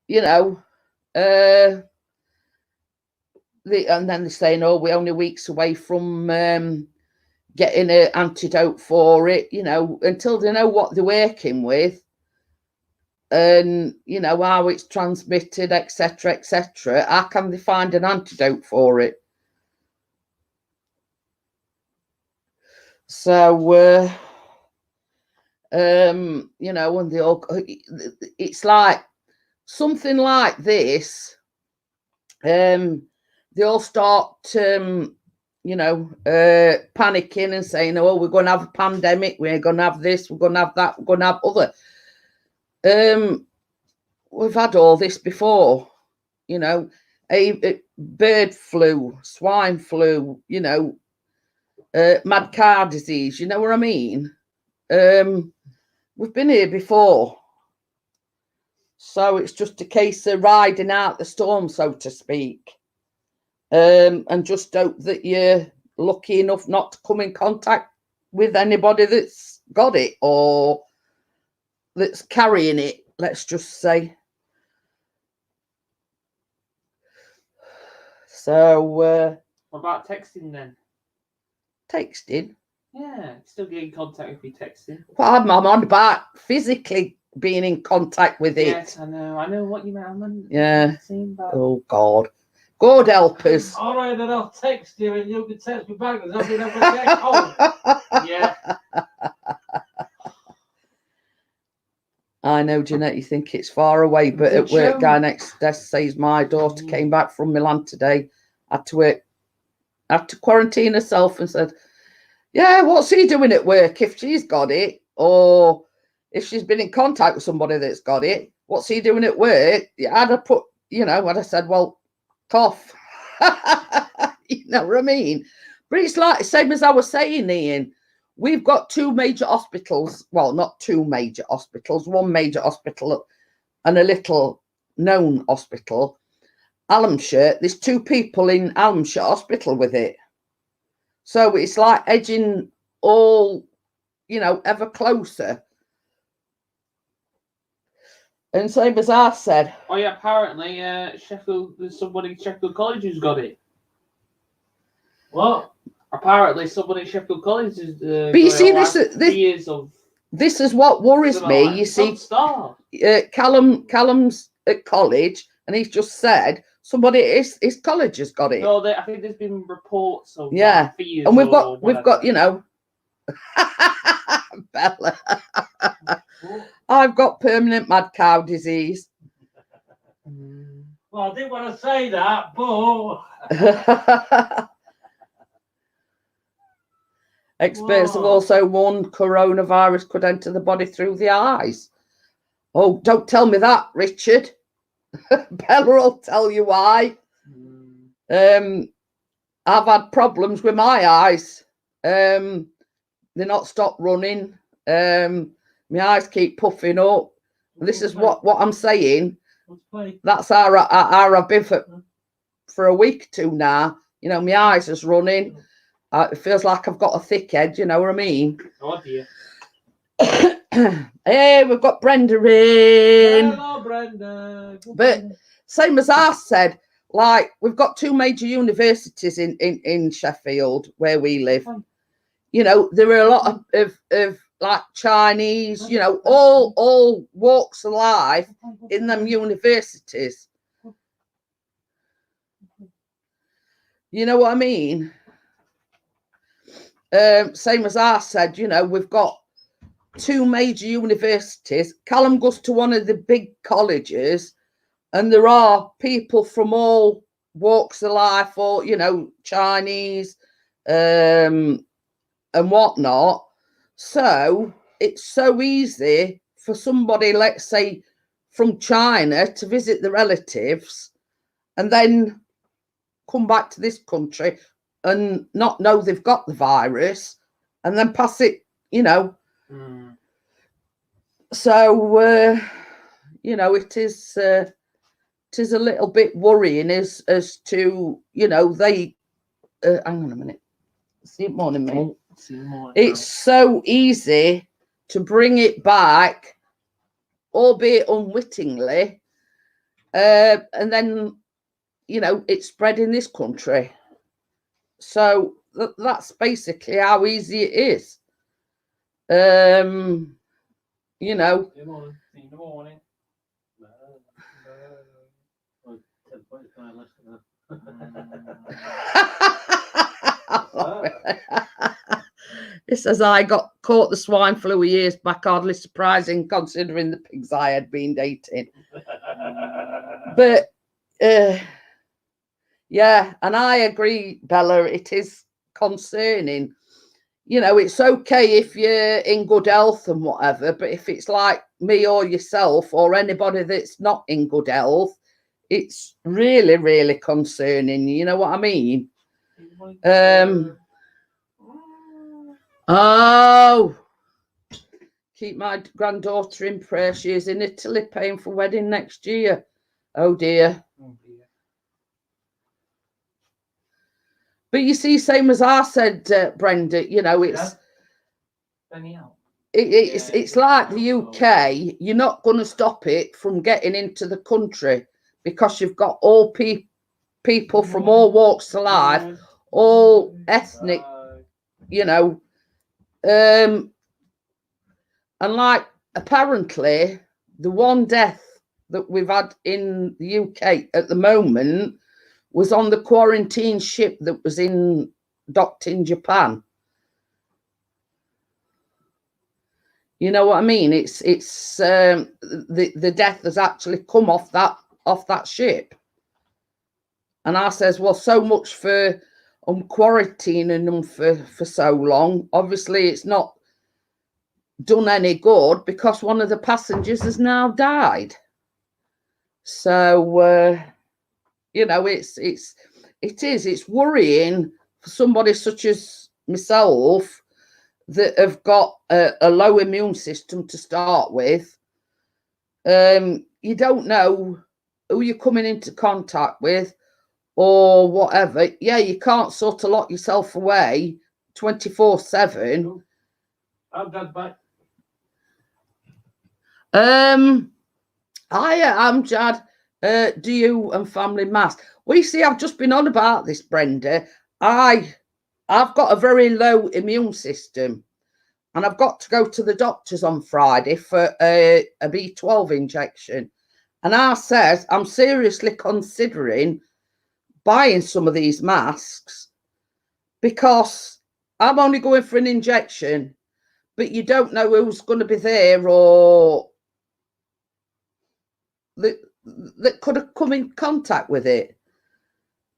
You know, and then they're saying, "Oh, we're only weeks away from getting an antidote for it." You know, until they know what they're working with, and you know how it's transmitted, etc., etc. How can they find an antidote for it? So, you know, and it's like something like this. They all start, you know, panicking and saying, "Oh, we're going to have a pandemic. We're going to have this. We're going to have that. We're going to have other." We've had all this before, you know, a bird flu, swine flu, you know, mad cow disease. You know what I mean? We've been here before. So it's just a case of riding out the storm, so to speak. And just hope that you're lucky enough not to come in contact with anybody that's got it or that's carrying it, let's just say. So what about texting then? Texting? Yeah, still get in contact with you texting. Well, I'm on about physically being in contact with it. Yes, I know what you mean. Yeah. Oh God. God help us. All right, then I'll text you and you can text me back. Because I'm never get home. Yeah. I know, Jeanette, you think it's far away, but at work, guy next desk says my daughter came back from Milan today, had to quarantine herself, and said, "Yeah, what's he doing at work if she's got it, or if she's been in contact with somebody that's got it? What's he doing at work?" I'd have put, you know, I'd have said, "Well, cough." You know what I mean? But it's like the same as I was saying, Ian. We've got two major hospitals. Well, not two major hospitals. One major hospital and a little known hospital. Almshire. There's two people in Almshire Hospital with it. So it's like edging all, you know, ever closer. And same as I said. Oh yeah, apparently Sheffield. There's somebody in Sheffield College who's got it. What? Apparently, somebody in Sheffield College is. But you see, this is what worries me. Like, you see, Callum's at college, and he's just said somebody at his college has got it. No, I think there's been reports of fears. And we've got, you know, Bella. I've got permanent mad cow disease. Well, I didn't want to say that, but. Experts have also warned coronavirus could enter the body through the eyes. Oh, don't tell me that, Richard. Bella will tell you why. I've had problems with my eyes. They're not stopped running. My eyes keep puffing up. This is what I'm saying. That's how I've been for a week or two now. You know, my eyes is running. It feels like I've got a thick head, you know what I mean? Oh dear. Hey, we've got Brenda in. Hello, Brenda. But same as I said, like we've got two major universities in Sheffield where we live. You know, there are a lot of like Chinese, you know, all walks of life in them universities. You know what I mean? Same as I said, you know, we've got 2 major universities. Callum goes to one of the big colleges, and there are people from all walks of life, or, you know, Chinese and whatnot. So it's so easy for somebody, let's say, from China to visit the relatives and then come back to this country and not know they've got the virus and then pass it, you know. So, you know, it is a little bit worrying as to, you know, they, hang on a minute. See you morning, mate. It's so easy to bring it back, albeit unwittingly, and then, you know, it's spread in this country. So that's basically how easy it is. You know. It says, I got caught the swine flu years back, hardly surprising considering the pigs I had been dating. But yeah, and I agree, Bella, it is concerning. You know, it's okay if you're in good health and whatever, but if it's like me or yourself or anybody that's not in good health, it's really, really concerning. You know what I mean? Oh, keep my granddaughter in prayer. She is in Italy paying for wedding next year. Oh dear. But you see, same as I said, Brenda, you know, it's like the UK. You're not going to stop it from getting into the country because you've got all people from all walks of life, all ethnic, you know. And like, apparently, the one death that we've had in the UK at the moment was on the quarantine ship that was docked in Japan. You know what I mean? It's the death has actually come off that ship. And I says, well, so much for quarantining them for so long. Obviously, it's not done any good because one of the passengers has now died. So you know, it's worrying for somebody such as myself that have got a low immune system to start with. You don't know who you're coming into contact with or whatever. Yeah, you can't sort of lock yourself away 24/7. I'm Dad back. I'm Jad. Do you and family mask? Well, you see, I've just been on about this, Brenda. I've got a very low immune system, and I've got to go to the doctors on Friday for a B12 injection. And I says I'm seriously considering buying some of these masks because I'm only going for an injection, but you don't know who's going to be there or that could have come in contact with it.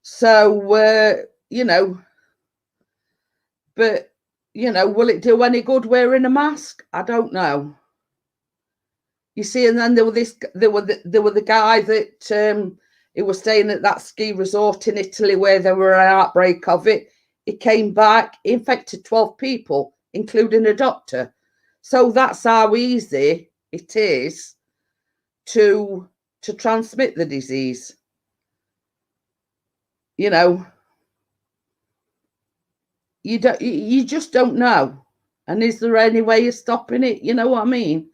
So, you know, but, you know, will it do any good wearing a mask? I don't know. You see, and then there were the guy that he was staying at that ski resort in Italy where there were an outbreak of it. He came back, infected 12 people, including a doctor. So that's how easy it is to transmit the disease. You know, you just don't know. And is there any way of stopping it? You know what I mean?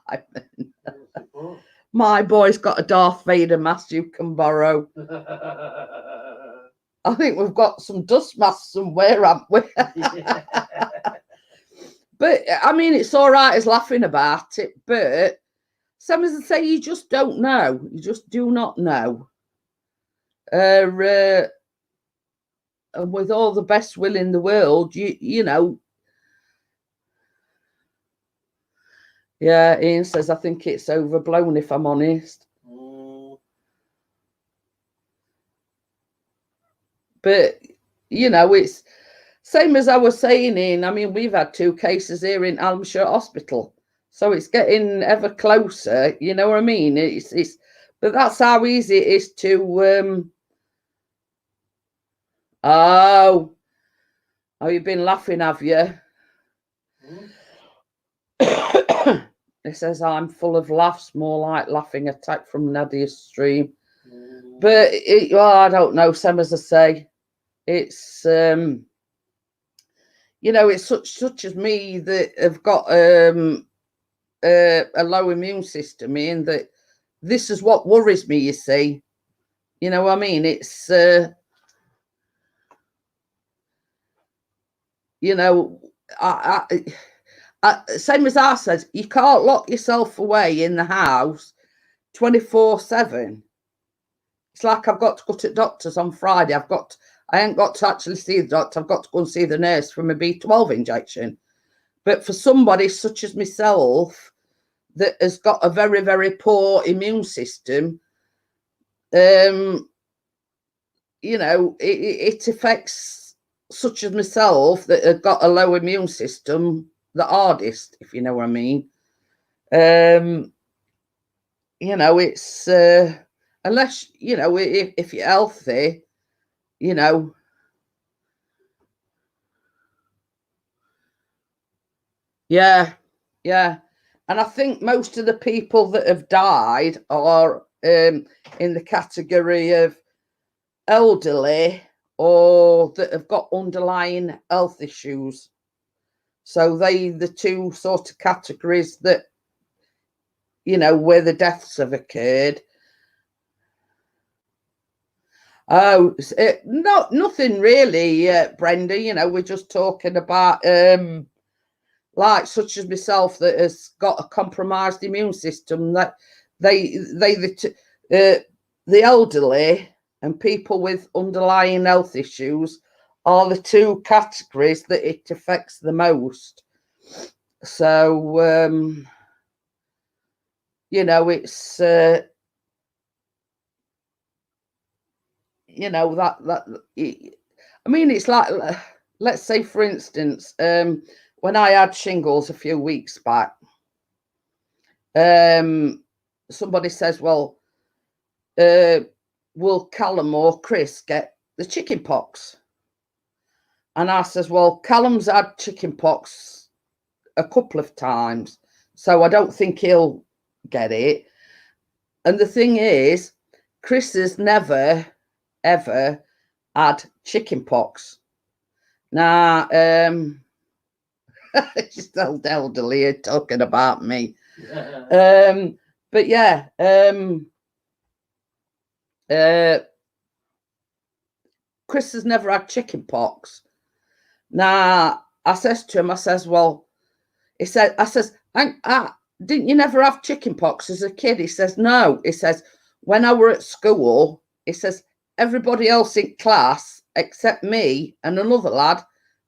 Simon. My boy's got a Darth Vader mask you can borrow. I think we've got some dust masks somewhere, haven't we? But I mean, it's all right as laughing about it, but some as I say, you just don't know. You just do not know. And with all the best will in the world, you know. Yeah, Ian says, I think it's overblown, if I'm honest. But, you know, it's same as I was saying, Ian. I mean, we've had 2 cases here in Almshire Hospital. So it's getting ever closer, you know what I mean? But that's how easy it is to oh, you've been laughing, have you? It says I'm full of laughs, more like laughing attack from Nadia's stream. But well, I don't know, same as I say. It's you know, it's such as me that have got a low immune system, in that this is what worries me, you see. You know what I mean? It's you know, same as I said, you can't lock yourself away in the house 24/7. It's like I've got to go to doctors on Friday. I ain't got to actually see the doctor. I've got to go and see the nurse from a B12 injection. But for somebody such as myself that has got a very, very poor immune system, you know, it affects such as myself that have got a low immune system the hardest, if you know what I mean. You know, it's unless, you know, if you're healthy, you know. Yeah, yeah. And I think most of the people that have died are in the category of elderly or that have got underlying health issues. So the 2 sort of categories that, you know, where the deaths have occurred. Oh, nothing really, Brenda. You know, we're just talking about like such as myself that has got a compromised immune system, that the elderly and people with underlying health issues are the 2 categories that it affects the most. So you know, it's you know, that I mean, it's like, let's say for instance, when I had shingles a few weeks back, somebody says, well, will Callum or Chris get the chicken pox? And I says, well, Callum's had chicken pox a couple of times, so I don't think he'll get it. And the thing is, Chris has never, ever had chicken pox. Now, just old elderly talking about me. But yeah, Chris has never had chicken pox. Now, I says to him, I says, well, he said, I says, didn't you never have chicken pox as a kid? He says, no. He says, when I were at school, he says, everybody else in class except me and another lad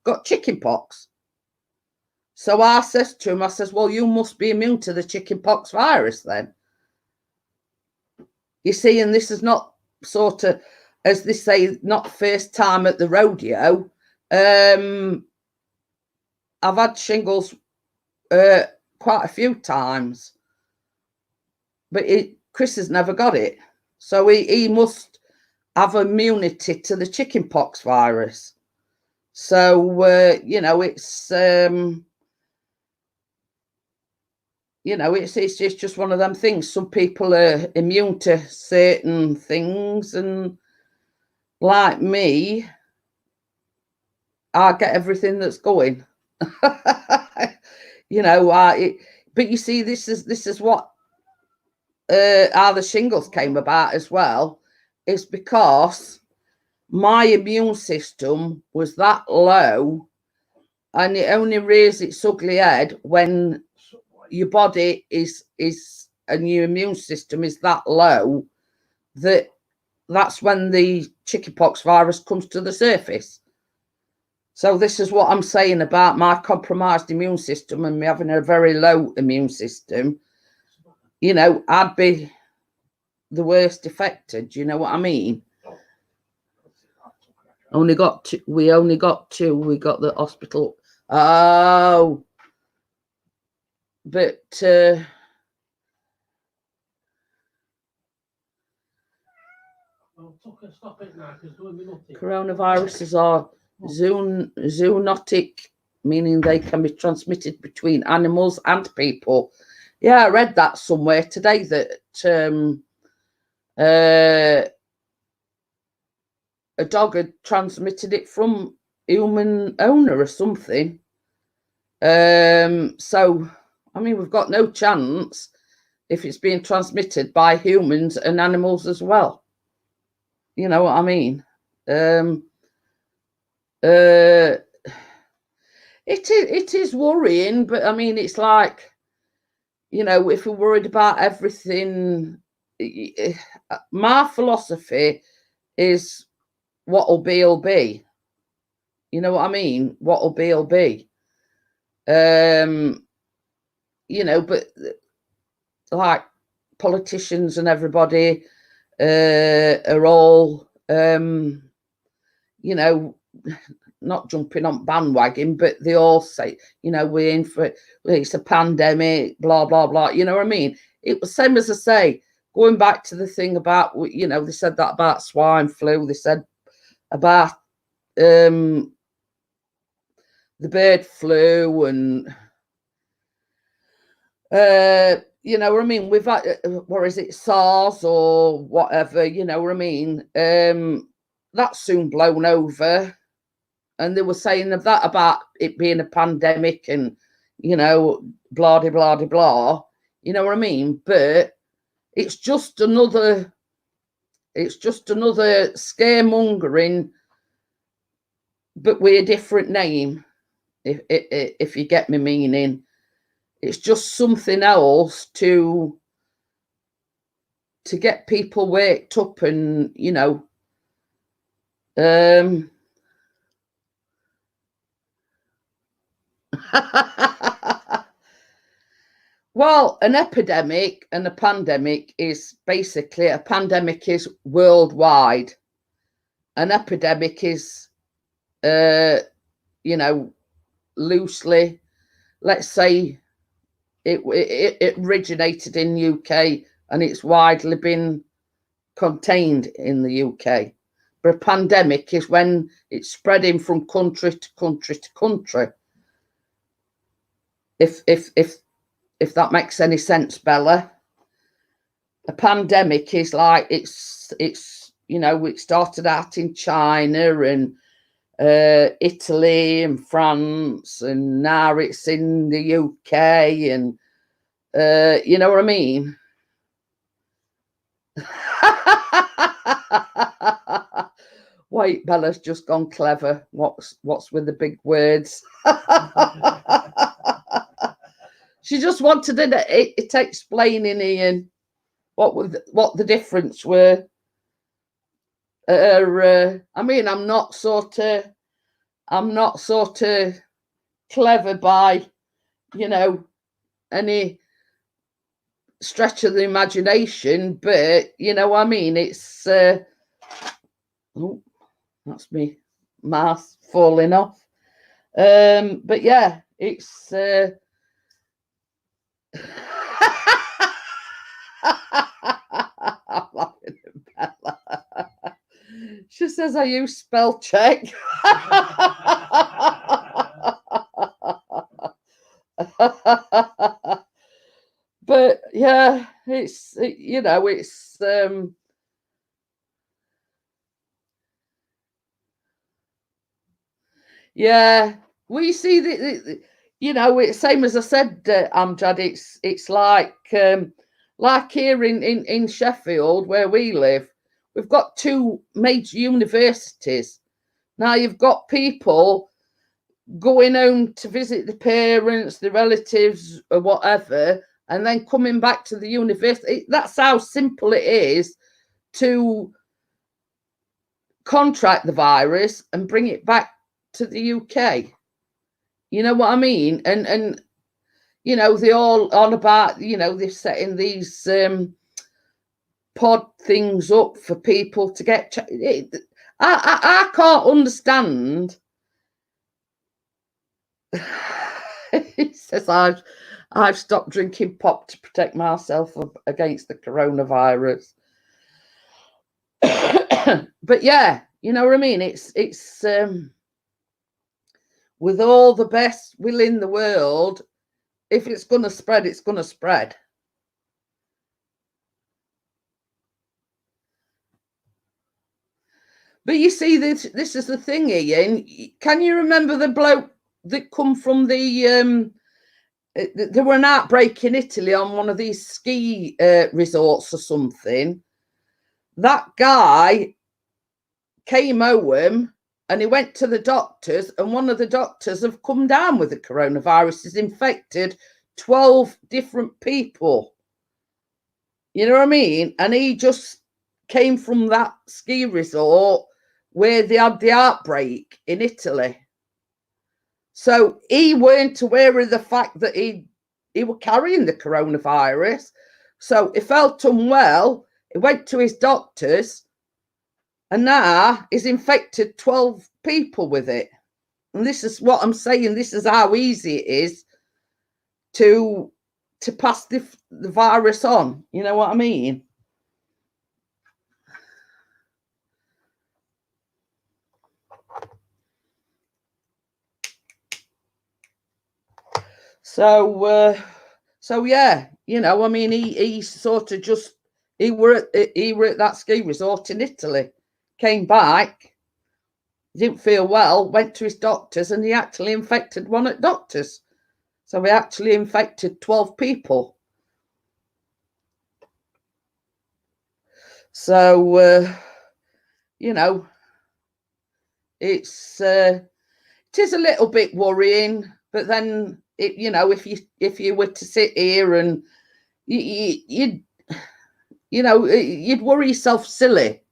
got chicken pox. So I says to him, I says, well, you must be immune to the chicken pox virus then. You see, and this is not sort of, as they say, not first time at the rodeo. I've had shingles quite a few times, but Chris has never got it. So he must have immunity to the chicken pox virus. So, you know, it's, you know, it's just one of them things. Some people are immune to certain things, and like me, I get everything that's going. You know, but you see, this is what how the shingles came about as well, is because my immune system was that low, and it only raised its ugly head when your body is and your immune system is that low, that's when the chickenpox virus comes to the surface. So this is what I'm saying about my compromised immune system and me having a very low immune system. You know, I'd be the worst affected. You know what I mean? We only got two. We got the hospital. Oh, but coronaviruses are zoonotic, meaning they can be transmitted between animals and people. Yeah, I read that somewhere today that a dog had transmitted it from human owner or something. So, I mean, we've got no chance if it's being transmitted by humans and animals as well. You know what I mean? It is worrying, but I mean, it's like, you know, if we're worried about everything, my philosophy is what'll be'll be. You know what I mean? What'll be'll be. You know, but like politicians and everybody are all, you know, not jumping on bandwagon, but they all say, you know, we're in for it. It's a pandemic, blah, blah, blah. You know what I mean? It was same as I say, going back to the thing about, you know, they said that about swine flu. They said about the bird flu and, you know what I mean? We've had, what is it, SARS or whatever, you know what I mean? That's soon blown over. And they were saying of that about it being a pandemic and, you know, blah, blah, blah, blah. You know what I mean? But it's just another scaremongering, but with a different name, if you get me meaning. It's just something else to get people waked up and, you know, well, an epidemic and a pandemic is basically, a pandemic is worldwide. An epidemic is, you know, loosely, let's say it originated in UK and it's widely been contained in the UK. But a pandemic is when it's spreading from country to country to country. If that makes any sense, Bella. A pandemic is like it's you know, it started out in China and Italy and France, and now it's in the UK, and you know what I mean? Wait, Bella's just gone clever. What's with the big words? She just wanted it explaining, Ian, what the difference were. I mean, I'm not sort of clever by, you know, any stretch of the imagination, but you know what I mean. It's oh, that's me mask falling off. But yeah, it's I'm laughing at Bella. She says I use spell check. But yeah, it's, you know, it's yeah, we see the you know, it's same as I said, Amjad. It's like here in Sheffield where we live, we've got 2 major universities. Now you've got people going home to visit the parents, the relatives, or whatever, and then coming back to the university. That's how simple it is to contract the virus and bring it back to the UK. You know what I mean? And you know, they all on about, you know, they're setting these pod things up for people to get. I can't understand. He says I've stopped drinking pop to protect myself against the coronavirus. But yeah, you know what I mean? It's with all the best will in the world, if it's going to spread, it's going to spread. But you see, this is the thing, Ian. Can you remember the bloke that come from the there were an outbreak in Italy on one of these ski resorts or something? That guy came home and he went to the doctors, and one of the doctors have come down with the coronavirus, has infected 12 different people. You know what I mean? And he just came from that ski resort where they had the outbreak in Italy. So he weren't aware of the fact that he was carrying the coronavirus. So he felt unwell. He went to his doctors, and now he's infected 12 people with it. And this is what I'm saying. This is how easy it is to pass the virus on. You know what I mean? So yeah, you know, I mean, he sort of just he were at that ski resort in Italy, came back, didn't feel well, went to his doctors, and he actually infected one at doctors. So he actually infected 12 people. So you know, it is a little bit worrying, but then you know, if you were to sit here and you'd worry yourself silly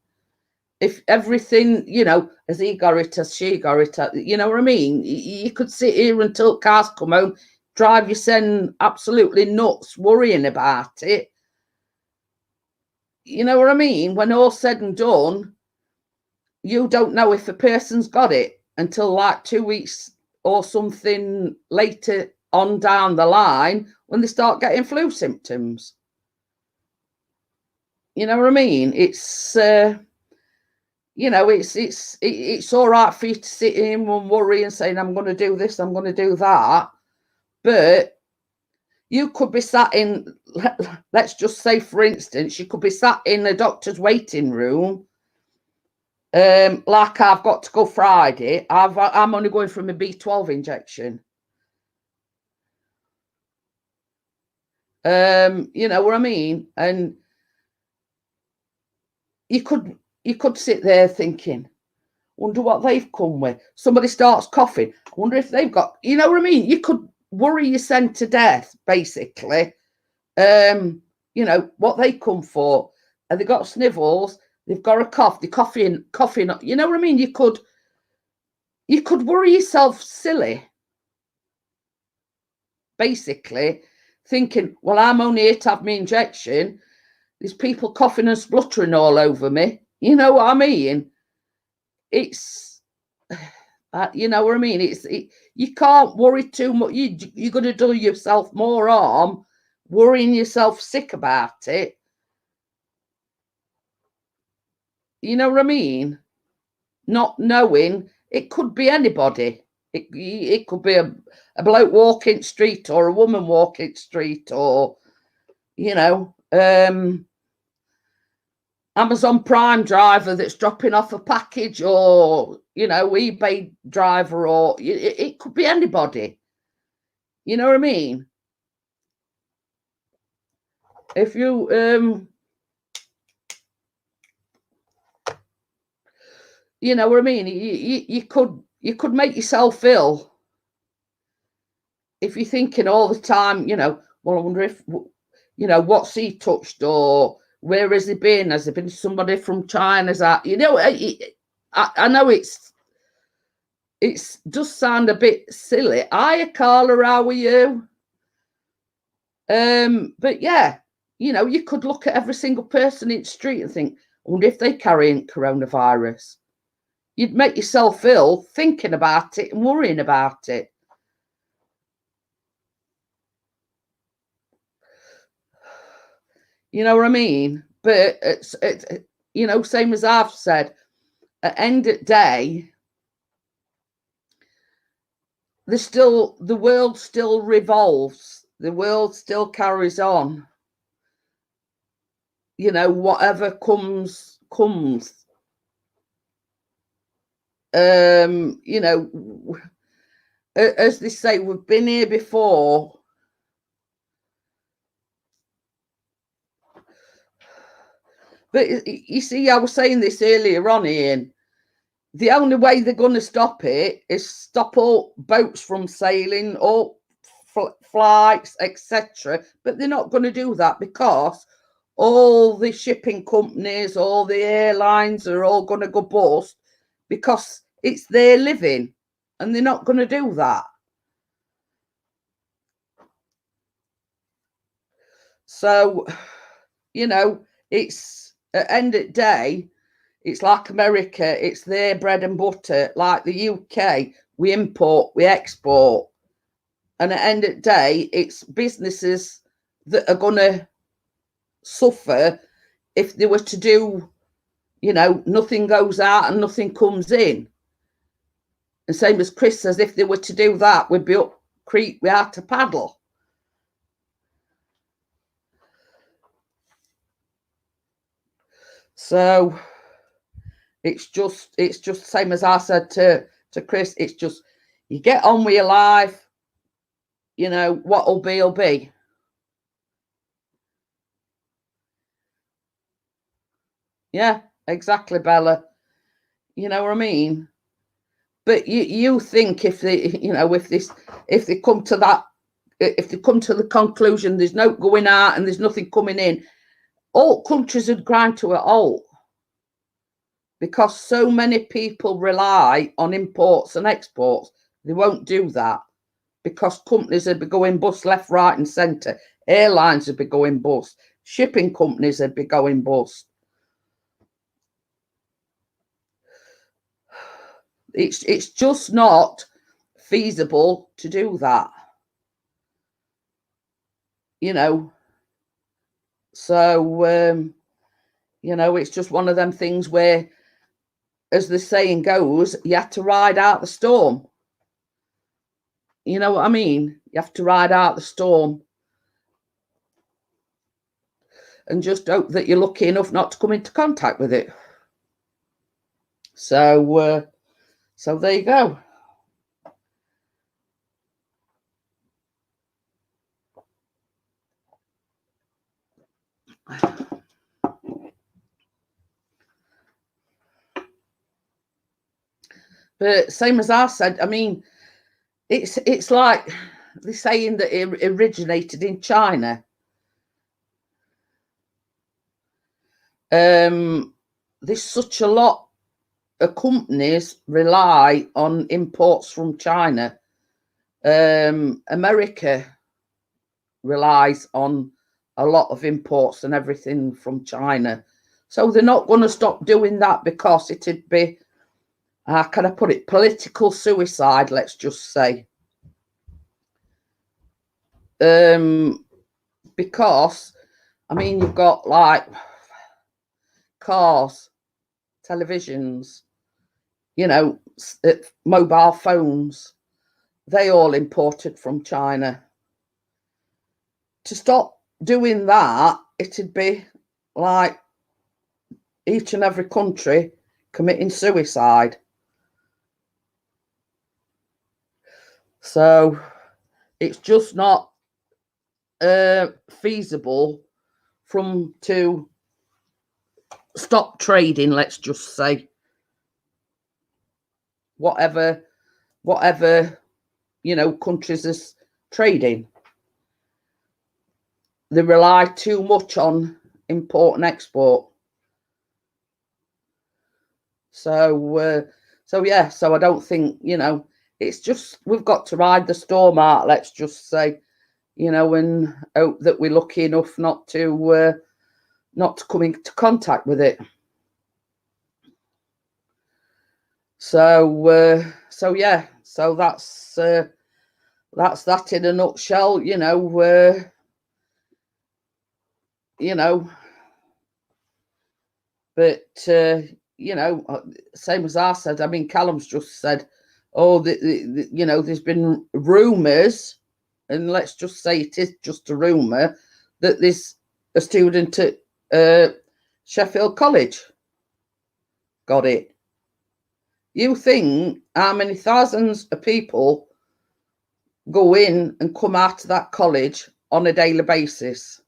if everything, you know, as he got it, as she got it, you know what I mean? You could sit here until cars come home, drive yourself absolutely nuts worrying about it. You know what I mean? When all's said and done, you don't know if a person's got it until like 2 weeks or something later on down the line when they start getting flu symptoms. You know what I mean? It's you know, it's all right for you to sit in and worry and saying, I'm going to do this, I'm going to do that. But you could be sat in, let's just say, for instance, you could be sat in a doctor's waiting room. Like I've got to go Friday. I'm only going for my B12 injection. You know what I mean? And you could sit there thinking, wonder what they've come with. Somebody starts coughing, wonder if they've got, you know what I mean? You could worry yourself to death, basically. You know, what they come for. Have they got snivels? They've got a cough, they're coughing, you know what I mean? You could worry yourself silly, basically, thinking, well, I'm only here to have my injection. There's people coughing and spluttering all over me. You know what I mean? It's, you know what I mean? You can't worry too much. You're going to do yourself more harm, worrying yourself sick about it. You know what I mean? Not knowing, it could be anybody. It could be a bloke walking street or a woman walking street, or, you know, Amazon Prime driver that's dropping off a package, or, you know, eBay driver, or it could be anybody. You know what I mean? If you You know what I mean? You could make yourself ill if you're thinking all the time, well, I wonder if, what's he touched, or where has he been? Has there been somebody from China's that, I know it's does sound a bit silly. Hiya, Carla, how are you? But yeah, you could look at every single person in the street and think, I wonder if they carry coronavirus. You'd make yourself ill thinking about it and worrying about it. You know what I mean? But it's same as I've said, at end of day, the world still revolves. The world still carries on. Whatever comes. As they say, we've been here before. But you see, I was saying this earlier on, Ian. The only way they're going to stop it is stop all boats from sailing, all flights, etc. But they're not going to do that because all the shipping companies, all the airlines are all going to go bust because it's their living, and they're not going to do that. So, it's at the end of the day, it's like America, it's their bread and butter. Like the UK, we import, we export. And at the end of the day, it's businesses that are going to suffer if they were to do, nothing goes out and nothing comes in. And same as Chris says, if they were to do that, we'd be up creek, we had to paddle. So it's just the same as I said to Chris. It's just, you get on with your life, what'll be will be. Yeah, exactly, Bella. You know what I mean? But you think if they, if they come to that, if they come to the conclusion there's no going out and there's nothing coming in, all countries would grind to a halt. Because so many people rely on imports and exports, they won't do that because companies would be going bust left, right, and centre. Airlines would be going bust. Shipping companies would be going bust. It's just not feasible to do that. So it's just one of them things where, as the saying goes, you have to ride out the storm. You know what I mean? You have to ride out the storm and just hope that you're lucky enough not to come into contact with it. So there you go. But same as I said, I mean, it's like they're saying that it originated in China. There's such a lot of companies rely on imports from China. America relies on a lot of imports and everything from China. So they're not going to stop doing that because it'd be, how can I put it, political suicide, let's just say. Because, I mean, you've got like cars, televisions, mobile phones, they all imported from China. To stop doing that, it'd be like each and every country committing suicide. So it's just not feasible to stop trading, let's just say. whatever, countries is trading. They rely too much on import and export. So I don't think, it's just, we've got to ride the storm out, let's just say, and hope that we're lucky enough not to come into contact with it. So that's that in a nutshell, but same as I said, I mean, Callum's just said, there's been rumours, and let's just say it is just a rumour, that there's a student at Sheffield College got it. You think how many thousands of people go in and come out of that college on a daily basis? I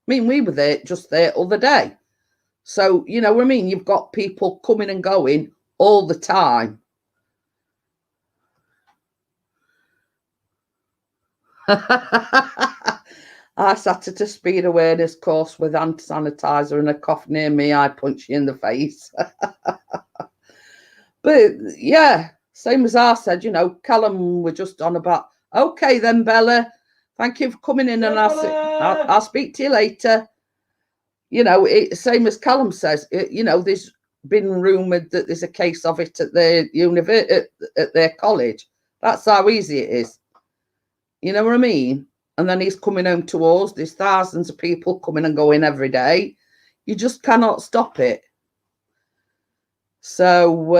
mean, we were there the other day. So, you know what I mean? You've got people coming and going all the time. I sat at a speed awareness course with hand sanitizer and a cough near me. I punch you in the face. But yeah, same as I said, Callum, we're just on about, okay then, Bella, thank you for coming in, and I'll speak to you later. Same as Callum says, there's been rumoured that there's a case of it at their at their college. That's how easy it is. You know what I mean? And then he's coming home to us. There's thousands of people coming and going every day. You just cannot stop it. So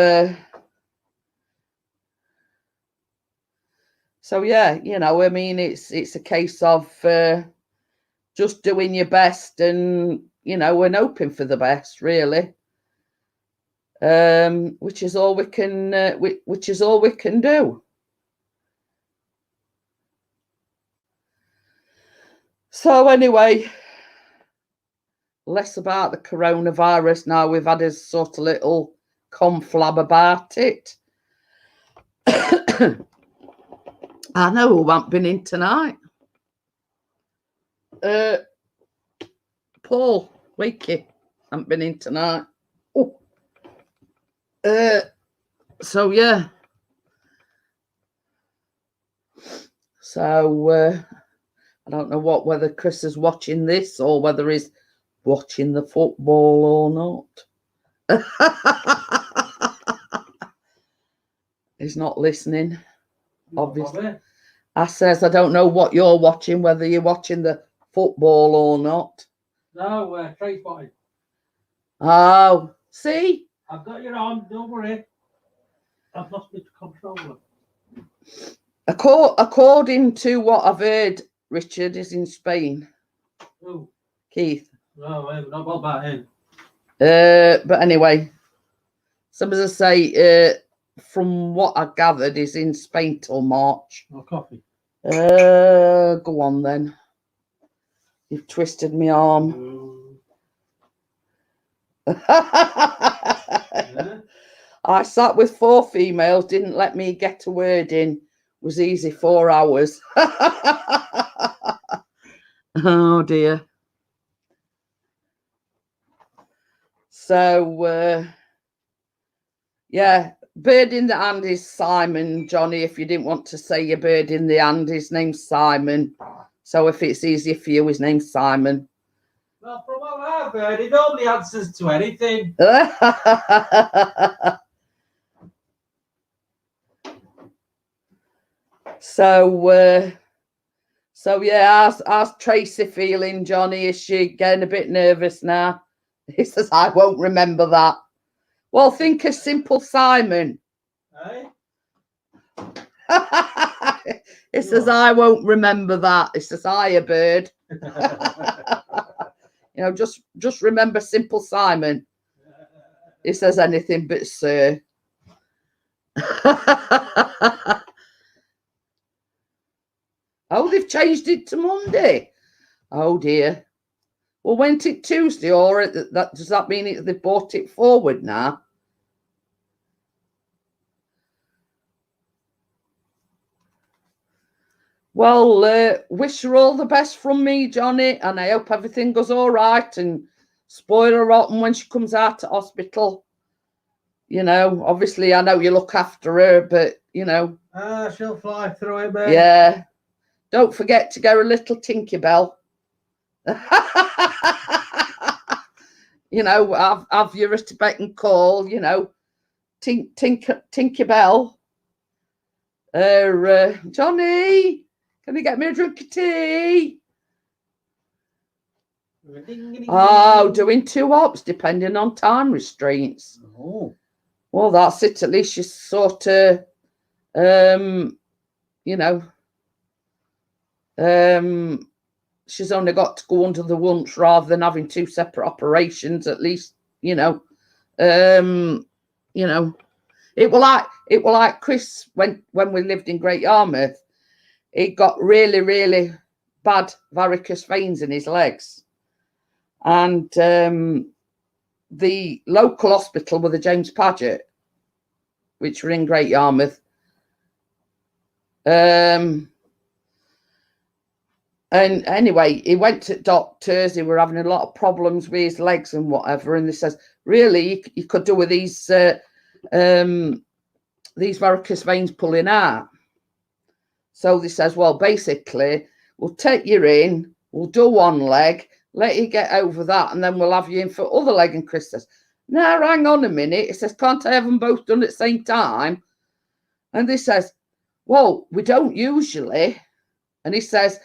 yeah, I mean, it's a case of just doing your best and, and hoping for the best, really. Which is all we can do. So anyway, less about the coronavirus now. We've had a sort of little conflab about it. I know who haven't been in tonight. Paul Wakey haven't been in tonight. Oh. So yeah. So I don't know whether Chris is watching this or whether he's watching the football or not. He's not listening, obviously. I says, I don't know what you're watching, whether you're watching the football or not. No, trace spotting. Oh, see? I've got you on, don't worry. I've lost my controller. According to what I've heard, Richard is in Spain. Who? Keith. No, I haven't got about him. But anyway, some as I say, from what I gathered, is in Spain till March. No coffee. Go on then. You've twisted my arm. Yeah. I sat with 4 females, didn't let me get a word in. Was easy 4 hours. Oh dear. So yeah, bird in the hand is Simon, Johnny. If you didn't want to say your bird in the hand, his name's Simon. So if it's easier for you, his name's Simon. Well, from what I've heard, he normally answers to anything. So yeah, how's Tracy feeling, Johnny? Is she getting a bit nervous now? He says, I won't remember that. Well, think of Simple Simon. Eh? He says, I won't remember that. He says, hiya, bird. Just remember Simple Simon. He says anything but sir. Oh, they've changed it to Monday. Oh dear. Well, went it Tuesday, or does that mean they've brought it forward now? Well, wish her all the best from me, Johnny, and I hope everything goes all right. And spoiler rotten when she comes out of hospital. You know, obviously, I know you look after her, but you know, she'll fly through it, mate. Yeah. Don't forget to go a little Tinkerbell. You know, have your Tibetan call. You know, Tinkerbell. Johnny, can you get me a drink of tea? Oh, doing 2 hops depending on time restraints. Oh. Well, that's it. At least you sort of, you know, she's only got to go under the once rather than having 2 separate operations. At least, you know, it was like Chris when we lived in Great Yarmouth. He got really, really bad varicose veins in his legs. And the local hospital with the James Paget, which were in Great Yarmouth, and anyway, he went to doctors. He were having a lot of problems with his legs and whatever. And they says, really, you could do with these varicose veins pulling out. So they says, well, basically, we'll take you in, we'll do one leg, let you get over that, and then we'll have you in for other leg. And Chris says, now, hang on a minute. He says, can't I have them both done at the same time? And they says, well, we don't usually. And he says,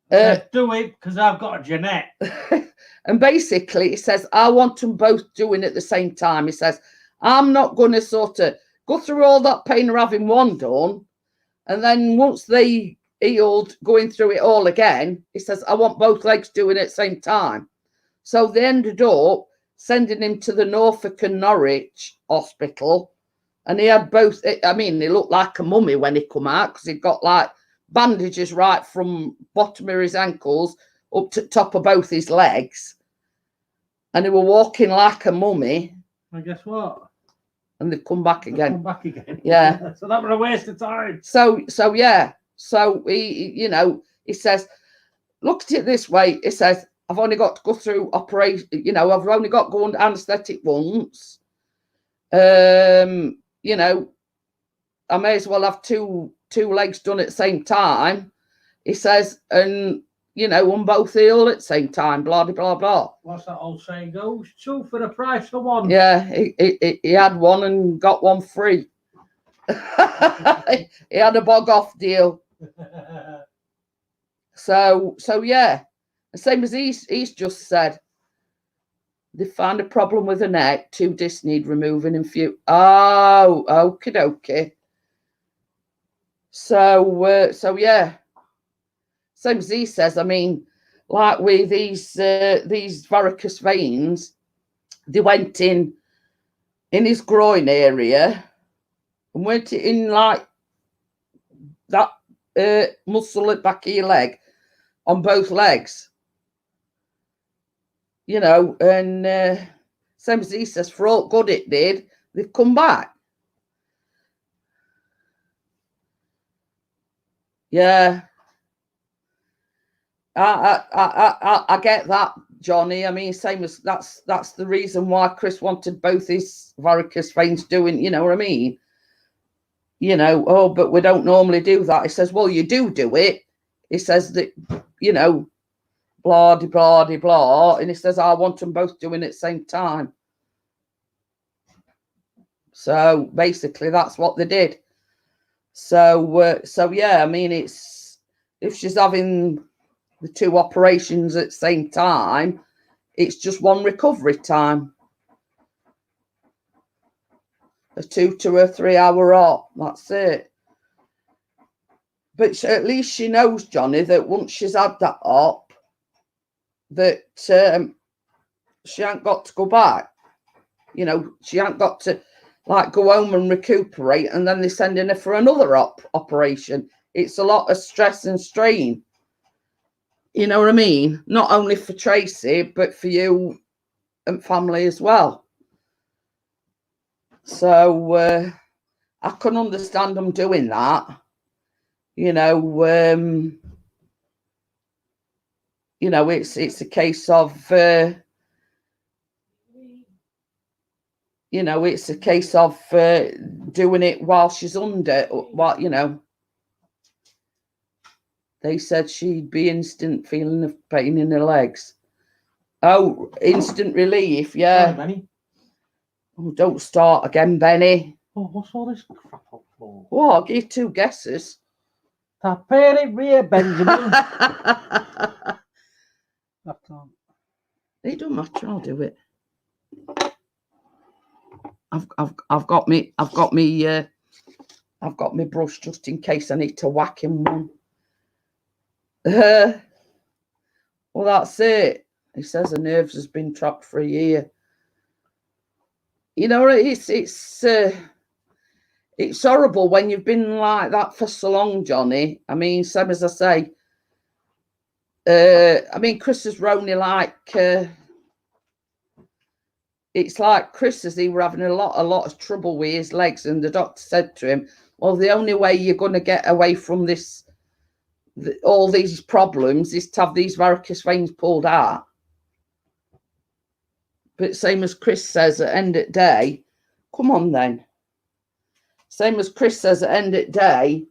do it because I've got a Jeanette. And basically, he says, I want them both doing it at the same time. He says, I'm not going to sort of go through all that pain of having one done. And then once they healed, going through it all again, he says, I want both legs doing it at the same time. So they ended up sending him to the Norfolk and Norwich hospital. And he had both, I mean, he looked like a mummy when he come out because he'd got like bandages right from bottom of his ankles up to top of both his legs. And he were walking like a mummy. And guess what? And they've come back again. Come back again. Yeah. So that was a waste of time. So yeah. So he, you know, he says, look at it this way. He says, I've only got to go through operation, you know, I've only got to go under anaesthetic once. You know, I may as well have two legs done at the same time. He says, and you know, on both healed at the same time, blah blah blah. What's that old saying goes? 2 for the price of 1. Yeah, he had one and got one free. He had a bog off deal. So yeah, the same as he's just said. They found a problem with the neck. 2 discs need removing and few. Oh, okie dokie. So yeah. Same as he says. I mean, like with these varicose veins, they went in his groin area and went in like that muscle at back of your leg on both legs. You know, and same as he says, for all good it did, they've come back. Yeah. I get that, Johnny. I mean, same as that's the reason why Chris wanted both his varicose veins doing, you know what I mean? You know, oh, but we don't normally do that. He says, well, you do it. He says that, you know, blah, de, blah, de, blah. And he says, I want them both doing it at the same time. So basically that's what they did. So yeah, I mean, it's, if she's having the 2 operations at the same time, it's just 1 recovery time. A 2 to a 3 hour op. That's it. But at least she knows, Johnny, that once she's had that op, that she ain't got to go back. You know, she ain't got to like go home and recuperate and then they're sending her for another operation. It's a lot of stress and strain. You know what I mean? Not only for Tracy, but for you and family as well. So I can understand them doing that. you know, it's a case of, you know, it's a case of doing it while she's under. What, you know, they said she'd be instant feeling of pain in her legs. Oh, instant relief, yeah. Sorry, Benny. Oh, don't start again, Benny. Oh, what's all this crap up for? Well, I'll give you 2 guesses. Prepare it rear, Benjamin. It don't matter. I'll do it. I've got me brush just in case I need to whack him one. Well, that's it. He says her nerves has been trapped for a year. You know, it's horrible when you've been like that for so long, Johnny. I mean, same as I say. I mean, Chris is only like. It's like Chris, as he were having a lot of trouble with his legs, and the doctor said to him, "Well, the only way you're going to get away from this, all these problems, is to have these varicose veins pulled out." But same as Chris says at end of day, come on then. Same as Chris says at end of day,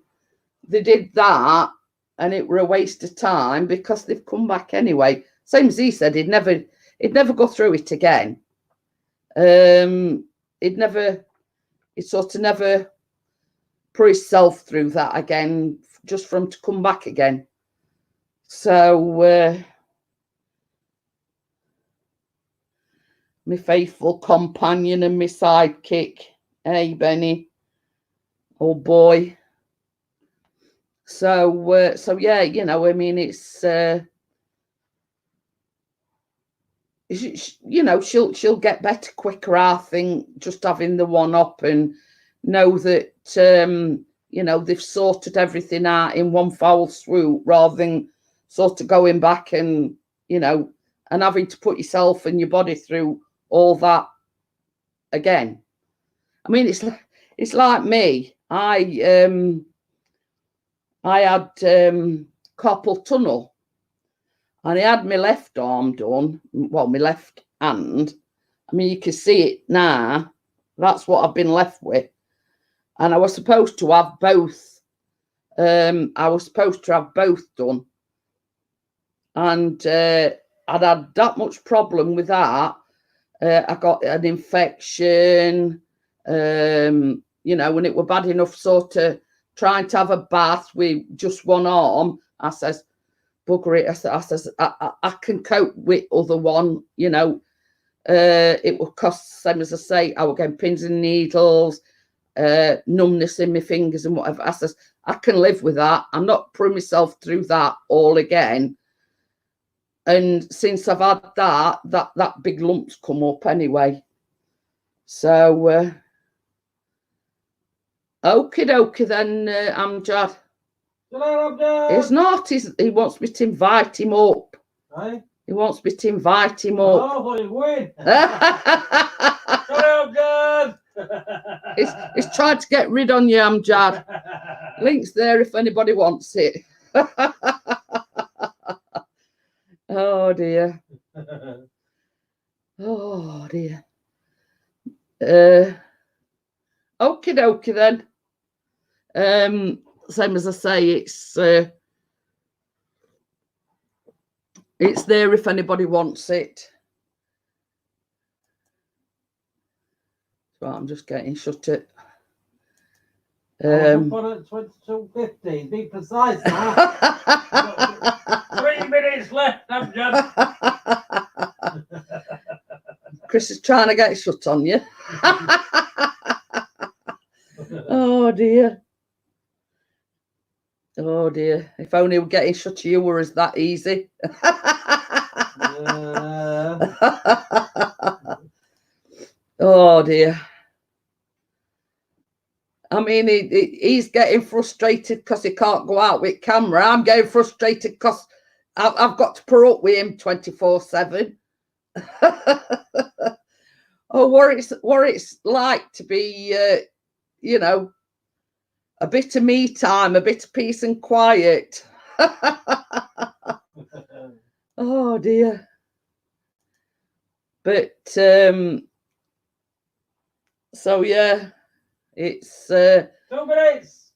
they did that, and it were a waste of time because they've come back anyway. Same as he said, he'd never go through it again. He'd sort of never put himself through that again, just for him to come back again. So my faithful companion and my sidekick, hey Benny, oh boy. So yeah, you know, I mean, it's you know, she'll get better quicker, I think, just having the one up and know that you know, they've sorted everything out in one foul swoop, rather than sort of going back and, you know, and having to put yourself and your body through all that again. I mean, it's like me. I had carpal tunnel, and I had my left arm done, well, my left hand. I mean, you can see it now. That's what I've been left with. And I was supposed to have both. I was supposed to have both done. And I'd had that much problem with that. I got an infection, you know, when it were bad enough sort of trying to have a bath with just one arm. I says, bugger it. I says, I can cope with other one, you know. It will cost, same as I say, I will get pins and needles, numbness in my fingers and whatever. I says, I can live with that. I'm not putting myself through that all again. And since I've had that big lump's come up anyway. So, okie dokie then, Amjad. It's not. He wants me to invite him up. Right? He wants me to invite him up. Oh, he's win. He's trying to get rid on you, Amjad. Link's there if anybody wants it. Oh dear. Oh dear. Okie dokie then. Same as I say, it's there if anybody wants it. So I'm just getting shut it. Put it 22:50. Be precise now. 3 minutes left, Amjad. Chris is trying to get shut on you. Oh dear. Oh dear. If only getting shut to you were as that easy. Oh dear. I mean, he's getting frustrated because he can't go out with camera. I'm getting frustrated because I've got to put up with him 24/7. Oh, what it's like to be, you know, a bit of me time, a bit of peace and quiet. Oh dear. But so yeah, it's 2 minutes.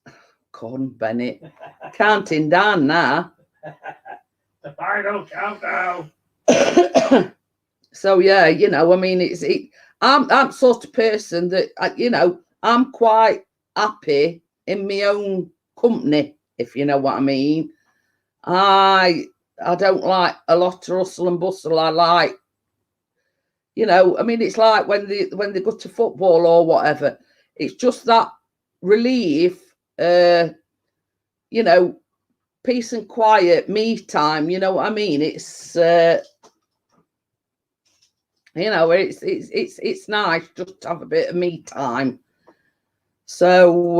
Con Bennett counting down now. The final countdown. So yeah, you know, I mean, I'm sort of person that you know, I'm quite happy in my own company, if you know what I mean. I don't like a lot of hustle and bustle. I like, you know, I mean, it's like when they go to football or whatever. It's just that relief, you know, peace and quiet, me time. You know what I mean? It's you know, it's nice just to have a bit of me time. So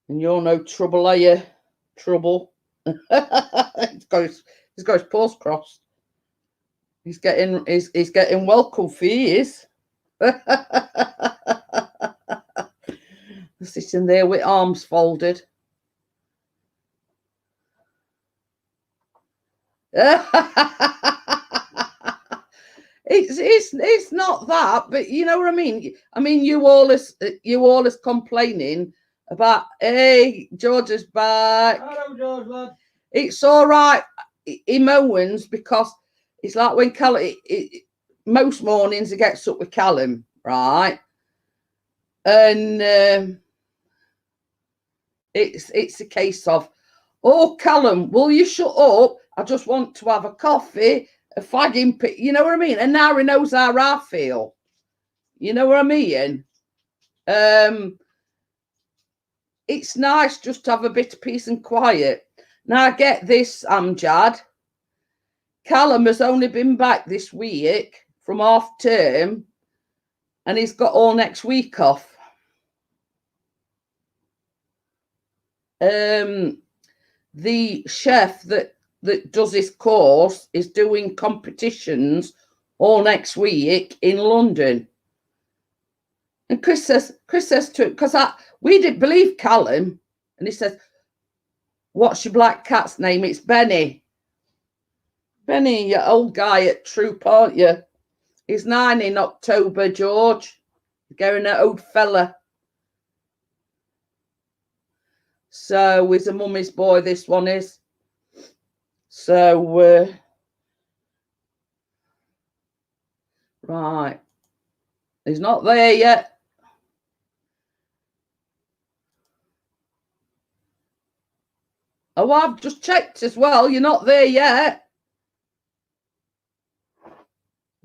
and you're no trouble, are you? Trouble. He's got his paws crossed. He's getting well comfy, he is. Sitting there with arms folded. It's not that, but you know what I mean. I mean, you always complaining about, hey, George is back. Hello, George, lad. It's all right. He moans because it's like when Callum. Most mornings he gets up with Callum, right? And it's a case of, oh, Callum, will you shut up? I just want to have a coffee, a fagging pit. You know what I mean? And now he knows how I feel. You know what I mean? It's nice just to have a bit of peace and quiet. Now, I get this, Amjad. Callum has only been back this week from half term, and he's got all next week off. The chef that does this course is doing competitions all next week in London. And Chris says to him, because we didn't believe Callum, and he says, what's your black cat's name? It's Benny. Benny, you old guy at Troop, aren't you? He's 9 in October, George. Going an old fella. So he's a mummy's boy, this one is. So, right. He's not there yet. Oh, I've just checked as well. You're not there yet.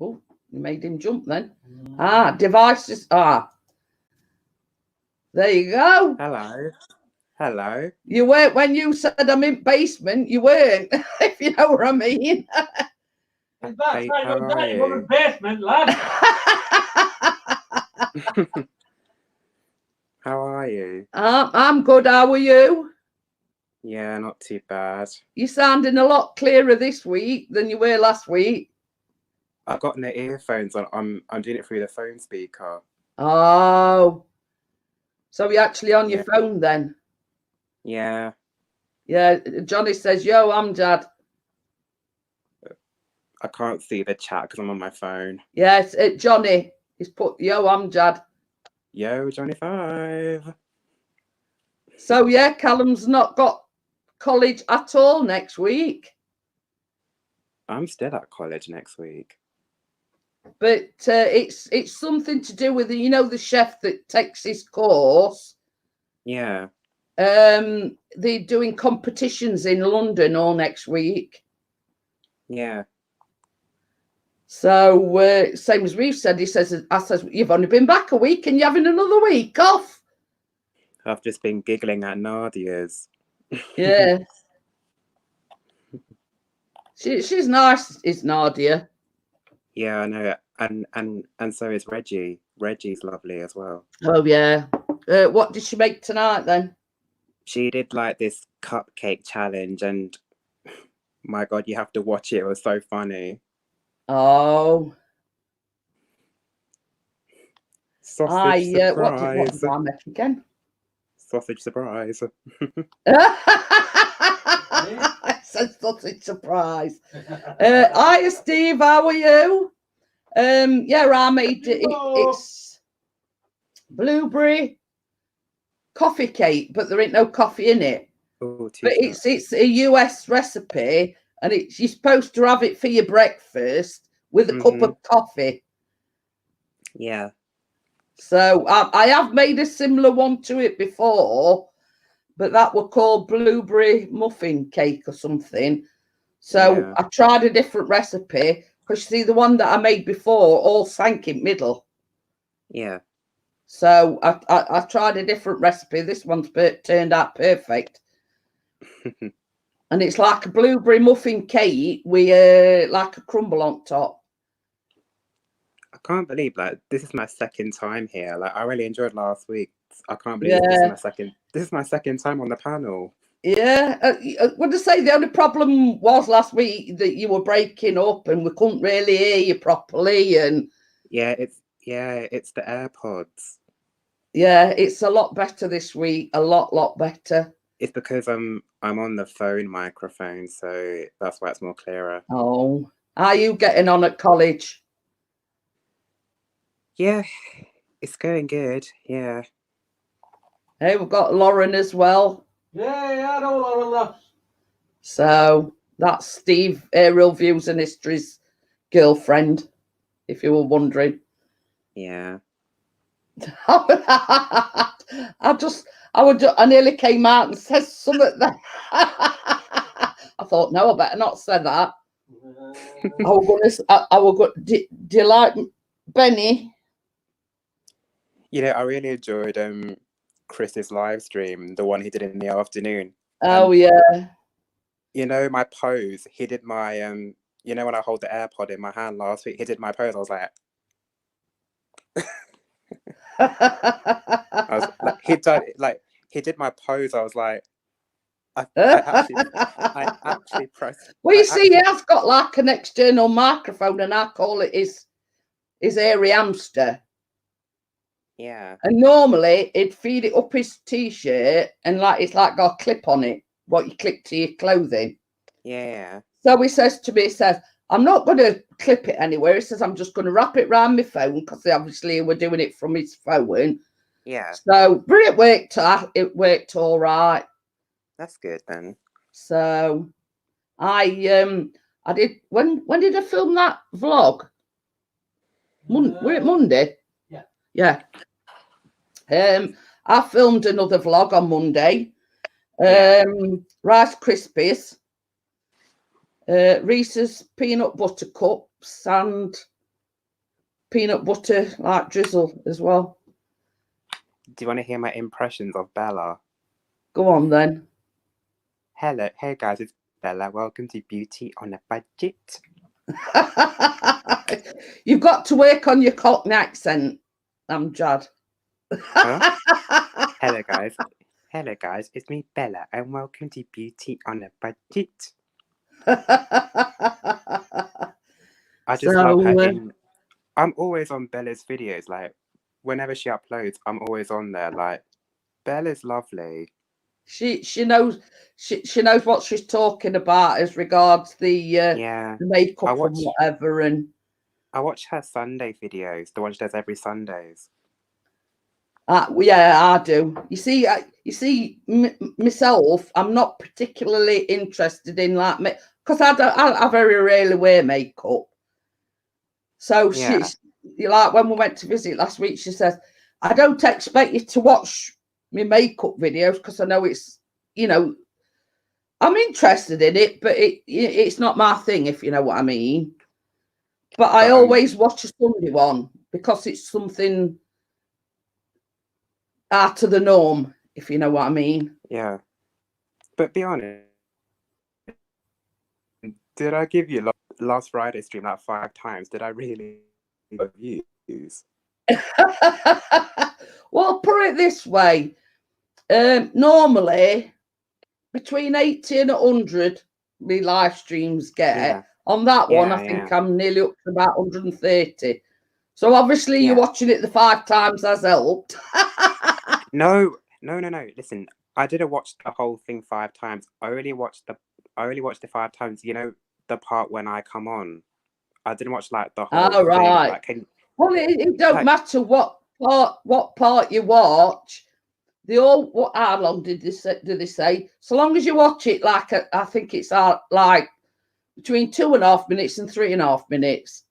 Oh, you made him jump then. Ah, devices. Ah. There you go. Hello. Hello. You weren't when you said I'm in basement. You weren't, if you know what I mean. He's back Hey, saying how your are daddy you? from the basement, lad. How are you? I'm good. How are you? Yeah, not too bad. You're sounding a lot clearer this week than you were last week. I got no earphones on. I'm doing it through the phone speaker. Oh. So you're actually on your Yeah. phone then? Yeah. Yeah, Johnny says, yo, I'm Dad. I can't see the chat because I'm on my phone. Yes, Johnny. He's put, yo, I'm Dad. Yo, Johnny 5. So, yeah, Callum's not got college at all next week. I'm still at college next week. But it's something to do with, you know, the chef that takes his course. Yeah. They're doing competitions in London all next week. Yeah. So, same as we've said, I says, you've only been back a week and you're having another week off. I've just been giggling at Nadia's. Yeah. She's nice, is Nadia. Yeah, I know. And so is Reggie. Reggie's lovely as well. Oh, yeah. What did she make tonight then? She did like this cupcake challenge, and my God, you have to watch it. It was so funny. Oh. Sausage what surprise. did I make again? Sausage surprise. I said sausage surprise. Hiya, Steve. How are you? Yeah, I made it. It's blueberry coffee cake, but there ain't no coffee in it. Oh, But it's a US recipe, and you're supposed to have it for your breakfast with a cup of coffee. Yeah. So I have made a similar one to it before, but that were called blueberry muffin cake or something. So I tried a different recipe because you see the one that I made before all sank in middle. Yeah. So I tried a different recipe. This one's turned out perfect. And it's like a blueberry muffin cake with like a crumble on top. I can't believe this is my second time here. Like I really enjoyed last week. I can't believe this is my second time on the panel. Yeah. What to say? The only problem was last week that you were breaking up and we couldn't really hear you properly. And it's the AirPods. Yeah, it's a lot better this week. A lot better. It's because I'm on the phone microphone, so that's why it's more clearer. Oh, are you getting on at college? Yeah, it's going good. Yeah. Hey, we've got Lauren as well. Yeah, I know Lauren loves. So that's Steve, Aerial Views and History's girlfriend, if you were wondering. Yeah. I nearly came out and said something there. I thought, no, I better not say that. Do you like Benny? You know, I really enjoyed Chris's live stream, the one he did in the afternoon. Oh, yeah. You know, my pose, he did my you know, when I hold the AirPod in my hand last week, he did my pose. I was like, he did my pose. I was like, I actually pressed. Well, you see, he has got like an external microphone, and I call it his airy hamster. Yeah. And normally he'd feed it up his t-shirt, and it's like got a clip on it, what you clip to your clothing. Yeah. So he says to me, I'm not going to clip it anywhere. He says, I'm just going to wrap it around my phone, because obviously we're doing it from his phone. Yeah. So, but it worked all right. That's good then. So I did, when did I film that vlog? Were it Monday? Yeah. I filmed another vlog on Monday. Rice Krispies, Reese's peanut butter cups, and peanut butter drizzle as well. Do you want to hear my impressions of Bella? Go on then. Hello, hey guys, it's Bella. Welcome to Beauty on a Budget. You've got to work on your Cockney accent, Amjad. Huh? Hello guys, it's me Bella, and welcome to Beauty on a Budget. I just love her. I'm always on Bella's videos. Like whenever she uploads, I'm always on there. Like Bella's lovely. She knows what she's talking about as regards the makeup and whatever. And I watch her Sunday videos, the one she does every Sundays. Yeah, I do. You see, myself, I'm not particularly interested in because I very rarely wear makeup. So she's like, when we went to visit last week, she says, I don't expect you to watch my makeup videos because I know it's, I'm interested in it, but it's not my thing, if you know what I mean. But I always watch a Sunday one because it's something out of the norm, if you know what I mean. Yeah. But be honest, did I give you last Friday stream 5 times? Did I really views? Well, put it this way. Normally, between 80 and 100, the live streams get. On that one, I think I'm nearly up to about 130. So obviously you're Yeah. watching it the 5 times has helped. No. Listen, I didn't watch the whole thing 5 times. I only watched the 5 times. You know, the part when I come on. I didn't watch like the whole Oh, thing. right. Like, Well, it don't like, matter what part you watch. They all. How long did they say? Do they say? So long as you watch it, like I think it's like between 2.5 minutes and 3.5 minutes.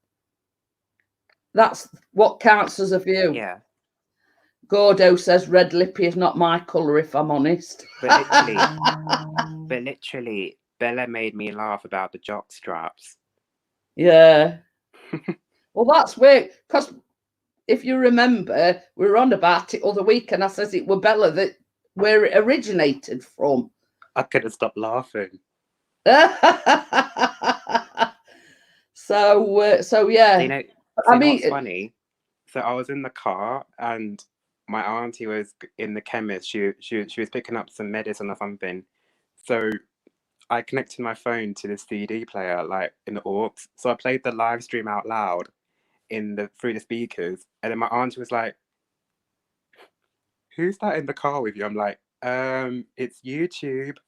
That's what counts as a view. yeah. Gordo says red lippy is not my colour, if I'm honest. But literally, Bella made me laugh about the jock straps. Yeah. Well, that's weird, because if you remember, we were on about it other week, and I says it were Bella that where it originated from. I couldn't stop laughing. So yeah. So, you know, I know mean, what's funny? So I was in the car and my auntie was in the chemist. She was picking up some medicine or something. So I connected my phone to the CD player, like in the aux. So I played the live stream out loud through the speakers, and then my auntie was like, "Who's that in the car with you?" I'm like, it's YouTube."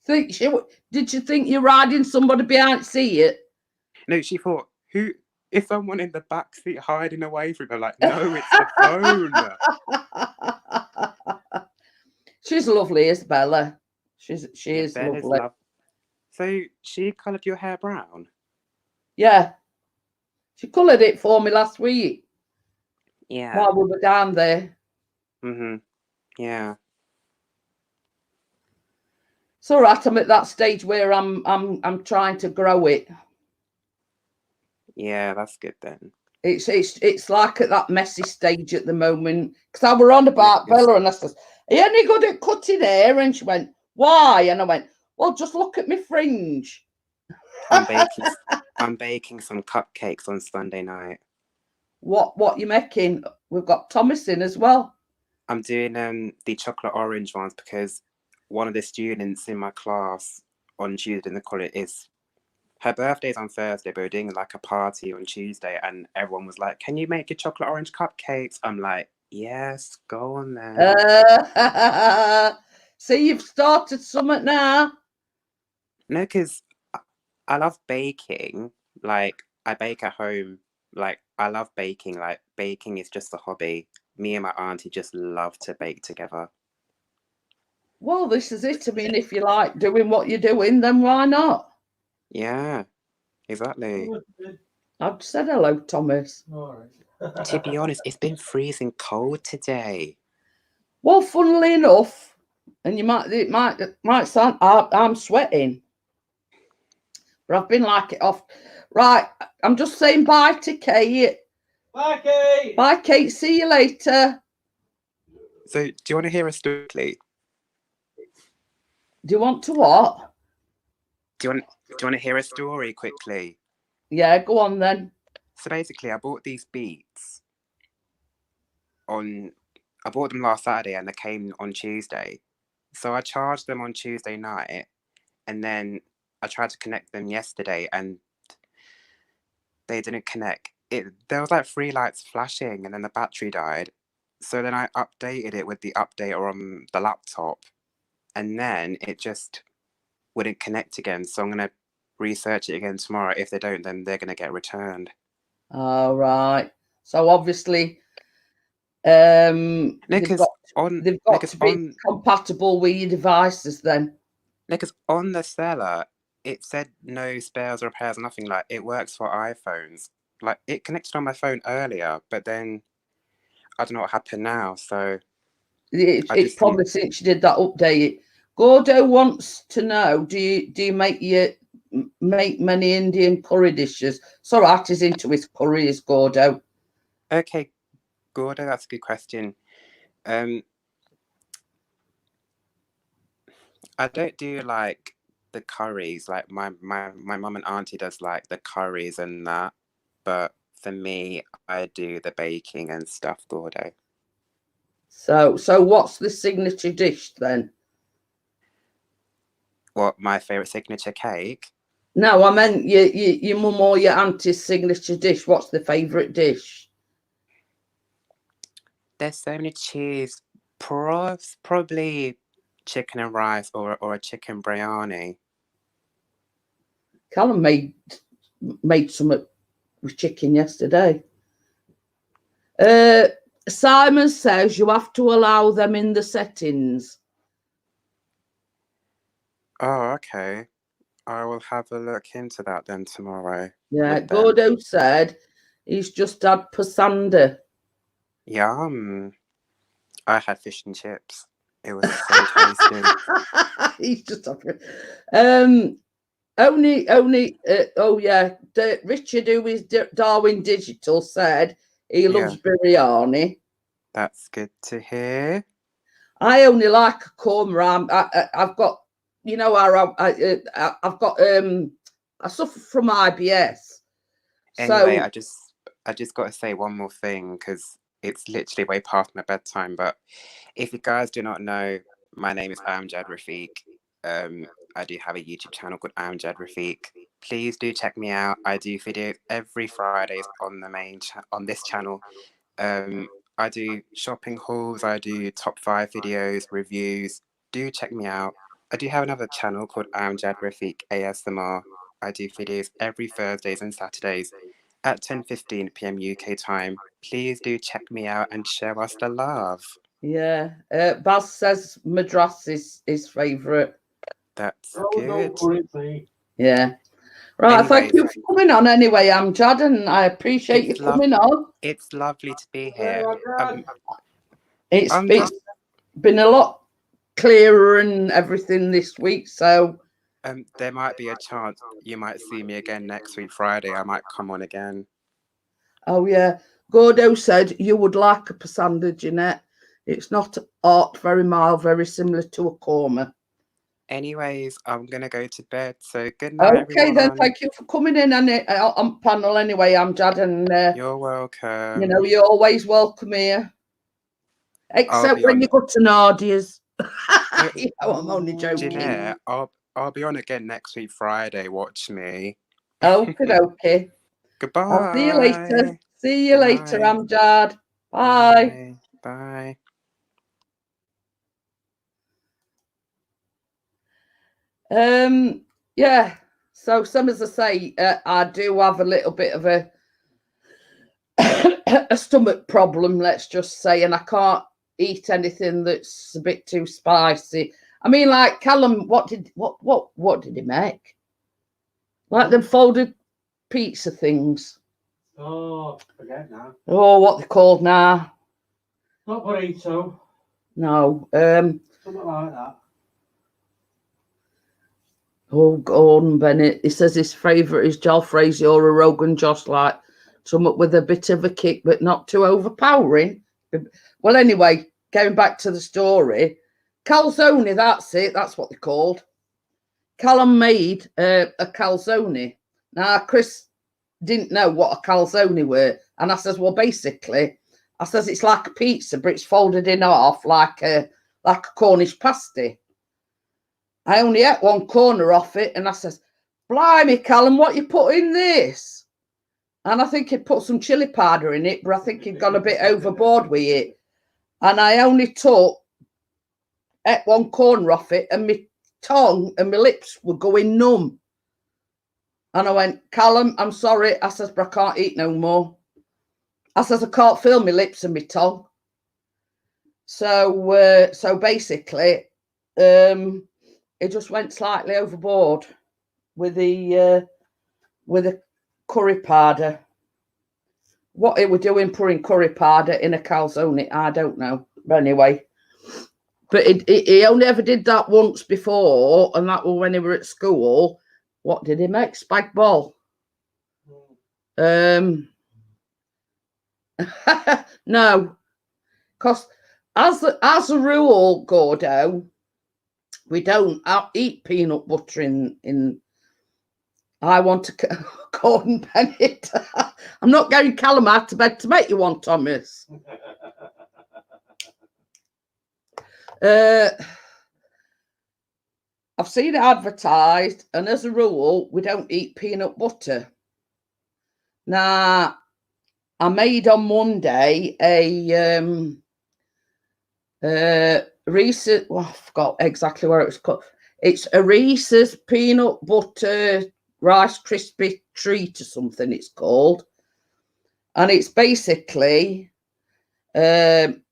Did you think you're riding somebody behind see it? No, she thought, who is someone in the back seat hiding away from her? Like, no, it's the phone. She's lovely, Isabella. She is Bella's lovely. So she coloured your hair brown? Yeah. She coloured it for me last week. Yeah. While we were down there. Yeah. It's all right. I'm at that stage where I'm trying to grow it. Yeah, that's good then. It's like at that messy stage at the moment. Because I were on about Bella, and I says, "Are you any good at cutting hair?" And she went, "Why?" And I went, "Well, just look at my fringe." I'm baking some cupcakes on Sunday night. What you making? We've got Thomas in as well. I'm doing the chocolate orange ones because one of the students in my class on Tuesday in the college her birthday's on Thursday, but we're doing like a party on Tuesday, and everyone was like, "Can you make your chocolate orange cupcakes?" I'm like, "Yes, go on then." See, you've started something now. No, because I love baking. Like, I bake at home. Like, I love baking. Like, baking is just a hobby. Me and my auntie just love to bake together. Well, this is it. I mean, if you like doing what you're doing, then why not? Yeah, exactly. I've said hello, Thomas. All right. To be honest, it's been freezing cold today. Well, funnily enough, and it might sound I'm sweating, but I've been like it off. Right, I'm just saying bye to Kate. Bye, Kate. Bye, Kate. See you later. So, do you want to hear a story? Do you want to what? Do you want to hear a story quickly? Yeah, go on then. So basically, I bought these beats I bought them last Saturday and they came on Tuesday. So I charged them on Tuesday night, and then I tried to connect them yesterday and they didn't connect. There was like 3 lights flashing and then the battery died. So then I updated it with the updater on the laptop, and then it just wouldn't connect again. So I'm going to research it again tomorrow. If they don't, then they're going to get returned. All right. So obviously, they've got to be compatible with your devices then. Because on the seller, it said no spares, repairs, nothing. Like, it works for iPhones. Like, it connected on my phone earlier, but then I don't know what happened now. So It's probably since you did that update. Gordo wants to know: Do you make many Indian curry dishes? So right, he's into his curries, Gordo. Okay, Gordo, that's a good question. I don't do like the curries. Like my mum and auntie does like the curries and that, but for me, I do the baking and stuff, Gordo. So what's the signature dish then? What, my favorite signature cake? No, I meant your mum or your auntie's signature dish. What's the favourite dish? There's so many cheese. Probably chicken and rice or a chicken biryani. Callum made some with chicken yesterday. Simon says you have to allow them in the settings. Oh, okay. I will have a look into that then tomorrow. Yeah, with them. Gordo said he's just had pasanda. Yum. I had fish and chips. It was so tasty. He's just having. Oh yeah, Richard, who is Darwin Digital, said he loves biryani. That's good to hear. I only like a korma. I've got, you know, I've got I suffer from IBS. Anyway, So I just got to say one more thing because it's literally way past my bedtime. But if you guys do not know, my name is Amjad Rafiq. I do have a YouTube channel called Amjad Rafiq. Please do check me out. I do videos every Fridays on the on this channel. I do shopping hauls. I do top 5 videos, reviews. Do check me out. I do have another channel called Amjad Rafiq ASMR. I do videos every Thursdays and Saturdays at 10:15 p.m. UK time. Please do check me out and show us the love. yeah, Baz says Madras is his favourite. That's Oh, good. no worries, Yeah. Right, Anyways, thank you for coming on anyway, Amjad, and I appreciate you coming on. It's lovely to be here. It's been a lot clearer and everything this week, so there might be a chance you might see me again next week Friday. I might come on again. Oh yeah, Gordo said you would like a pasanda, Jeanette. It's not art, very mild, very similar to a korma. Anyways, I'm gonna go to bed. So good night, okay, everyone. then. Thank you for coming in on panel anyway, Amjad, and you're welcome. you know, you're always welcome here, except when you go to Nadia's. You know, I'm only joking. Jeanette, I'll be on again next week Friday. Watch me. Okay. Goodbye. I'll see you later. See you Good later, night. Amjad. Bye. Bye. Yeah. So some, as I say, I do have a little bit of a a stomach problem, let's just say, and I can't eat anything that's a bit too spicy. I mean, like Callum, what did he make? Like them folded pizza things. Oh, forget now. Oh, what they're called now? Not burrito. No. Something like that. Oh, Gordon Bennett. He says his favourite is Jalfrezi or a Rogan Josh, like somewhat with a bit of a kick, but not too overpowering. Well, anyway, going back to the story, calzone, that's it. That's what they're called. Callum made a calzone. Now, Chris didn't know what a calzone were. And I says, well, basically, I says it's like a pizza, but it's folded in half like a Cornish pasty. I only ate one corner off it, and I says, blimey, Callum, what you put in this? And I think he'd put some chili powder in it, but I think he'd gone a bit overboard with it. And I only ate one corner off it, and my tongue and my lips were going numb. And I went, Callum, I'm sorry. I says, but I can't eat no more. I says, I can't feel my lips and my tongue. So basically, it just went slightly overboard with the curry powder. What it were doing pouring curry powder in a calzone, I don't know. But anyway, but he only ever did that once before, and that was when he were at school. What did he make? Spag bol. No, because as a rule, Gordo, we don't eat peanut butter in. I want a Gordon Bennett. I'm not going Callum out to bed to make you one, Thomas. I've seen it advertised, and as a rule, we don't eat peanut butter. Now, I made on Monday a Reese's. Well, I forgot exactly where it was called. It's a Reese's peanut butter Rice Krispie treat or something. It's called, and it's basically melted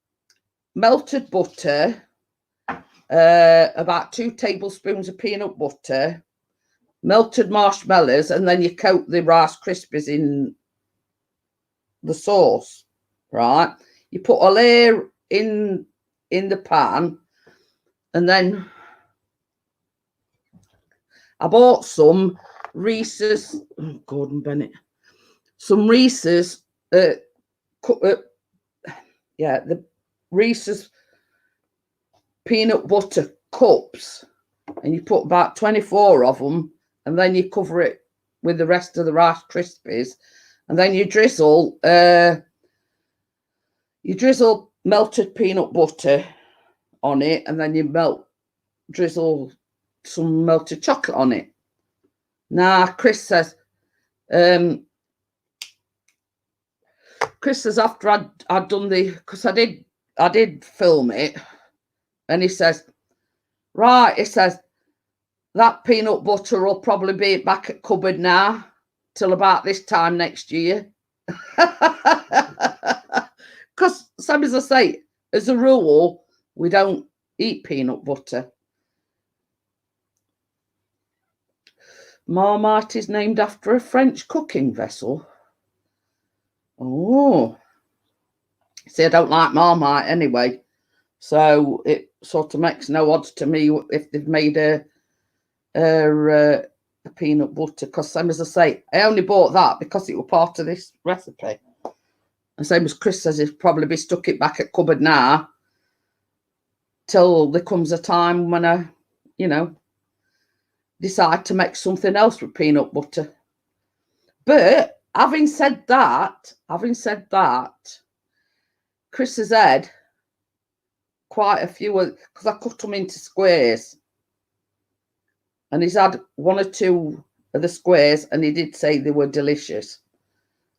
butter, about 2 tablespoons of peanut butter, melted marshmallows, and then you coat the Rice Krispies in the sauce, right? You put a layer in the pan, and then I bought some Reese's, Gordon Bennett, some Reese's, the Reese's peanut butter cups, and you put about 24 of them, and then you cover it with the rest of the Rice Krispies, and then you drizzle melted peanut butter on it, and then you drizzle some melted chocolate on it. Now, Chris says after I'd done because I did film it, and he says, right, he says, that peanut butter will probably be back at cupboard now till about this time next year. Because, same as I say, as a rule, we don't eat peanut butter. Marmite is named after a French cooking vessel. Oh. See, I don't like Marmite anyway. So it sort of makes no odds to me if they've made a peanut butter. Because, same as I say, I only bought that because it was part of this recipe. And same as Chris says, he'll probably be stuck it back at cupboard now till there comes a time when I, decide to make something else with peanut butter. But having said that, Chris has had quite a few, because I cut them into squares, and he's had 1 or 2 of the squares, and he did say they were delicious.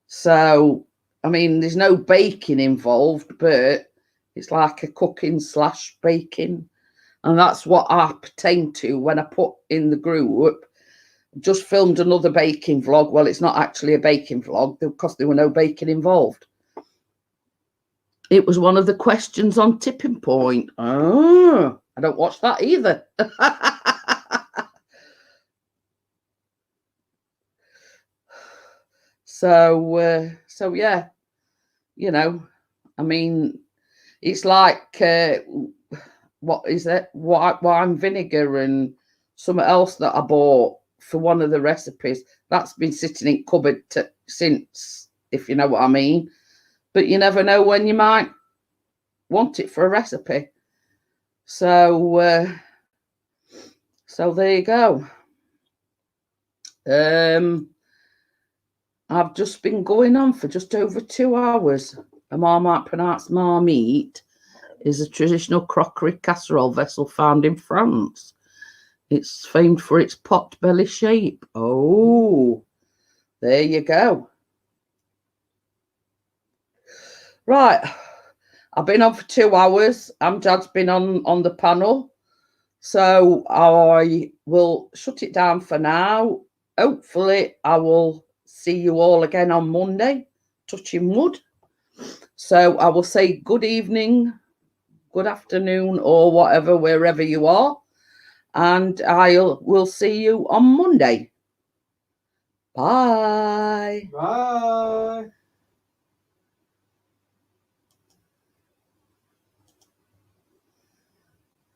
So, I mean, there's no baking involved, but it's like a cooking / baking. And that's what I pertain to when I put in the group. Just filmed another baking vlog. Well, it's not actually a baking vlog because there were no baking involved. It was one of the questions on Tipping Point. Oh, I don't watch that either. So yeah, I mean, it's like, what is it? Wine vinegar and something else that I bought for one of the recipes. That's been sitting in cupboard since, if you know what I mean. But you never know when you might want it for a recipe. So there you go. I've just been going on for just over 2 hours. A Marmite, pronounced marmite, is a traditional crockery casserole vessel found in France. It's famed for its pot belly shape. Oh, there you go. Right. I've been on for 2 hours. Amjad's been on the panel. So I will shut it down for now. Hopefully I will see you all again on Monday, touching wood. So I will say good evening, good afternoon, or whatever, wherever you are. And will see you on Monday. Bye. Bye.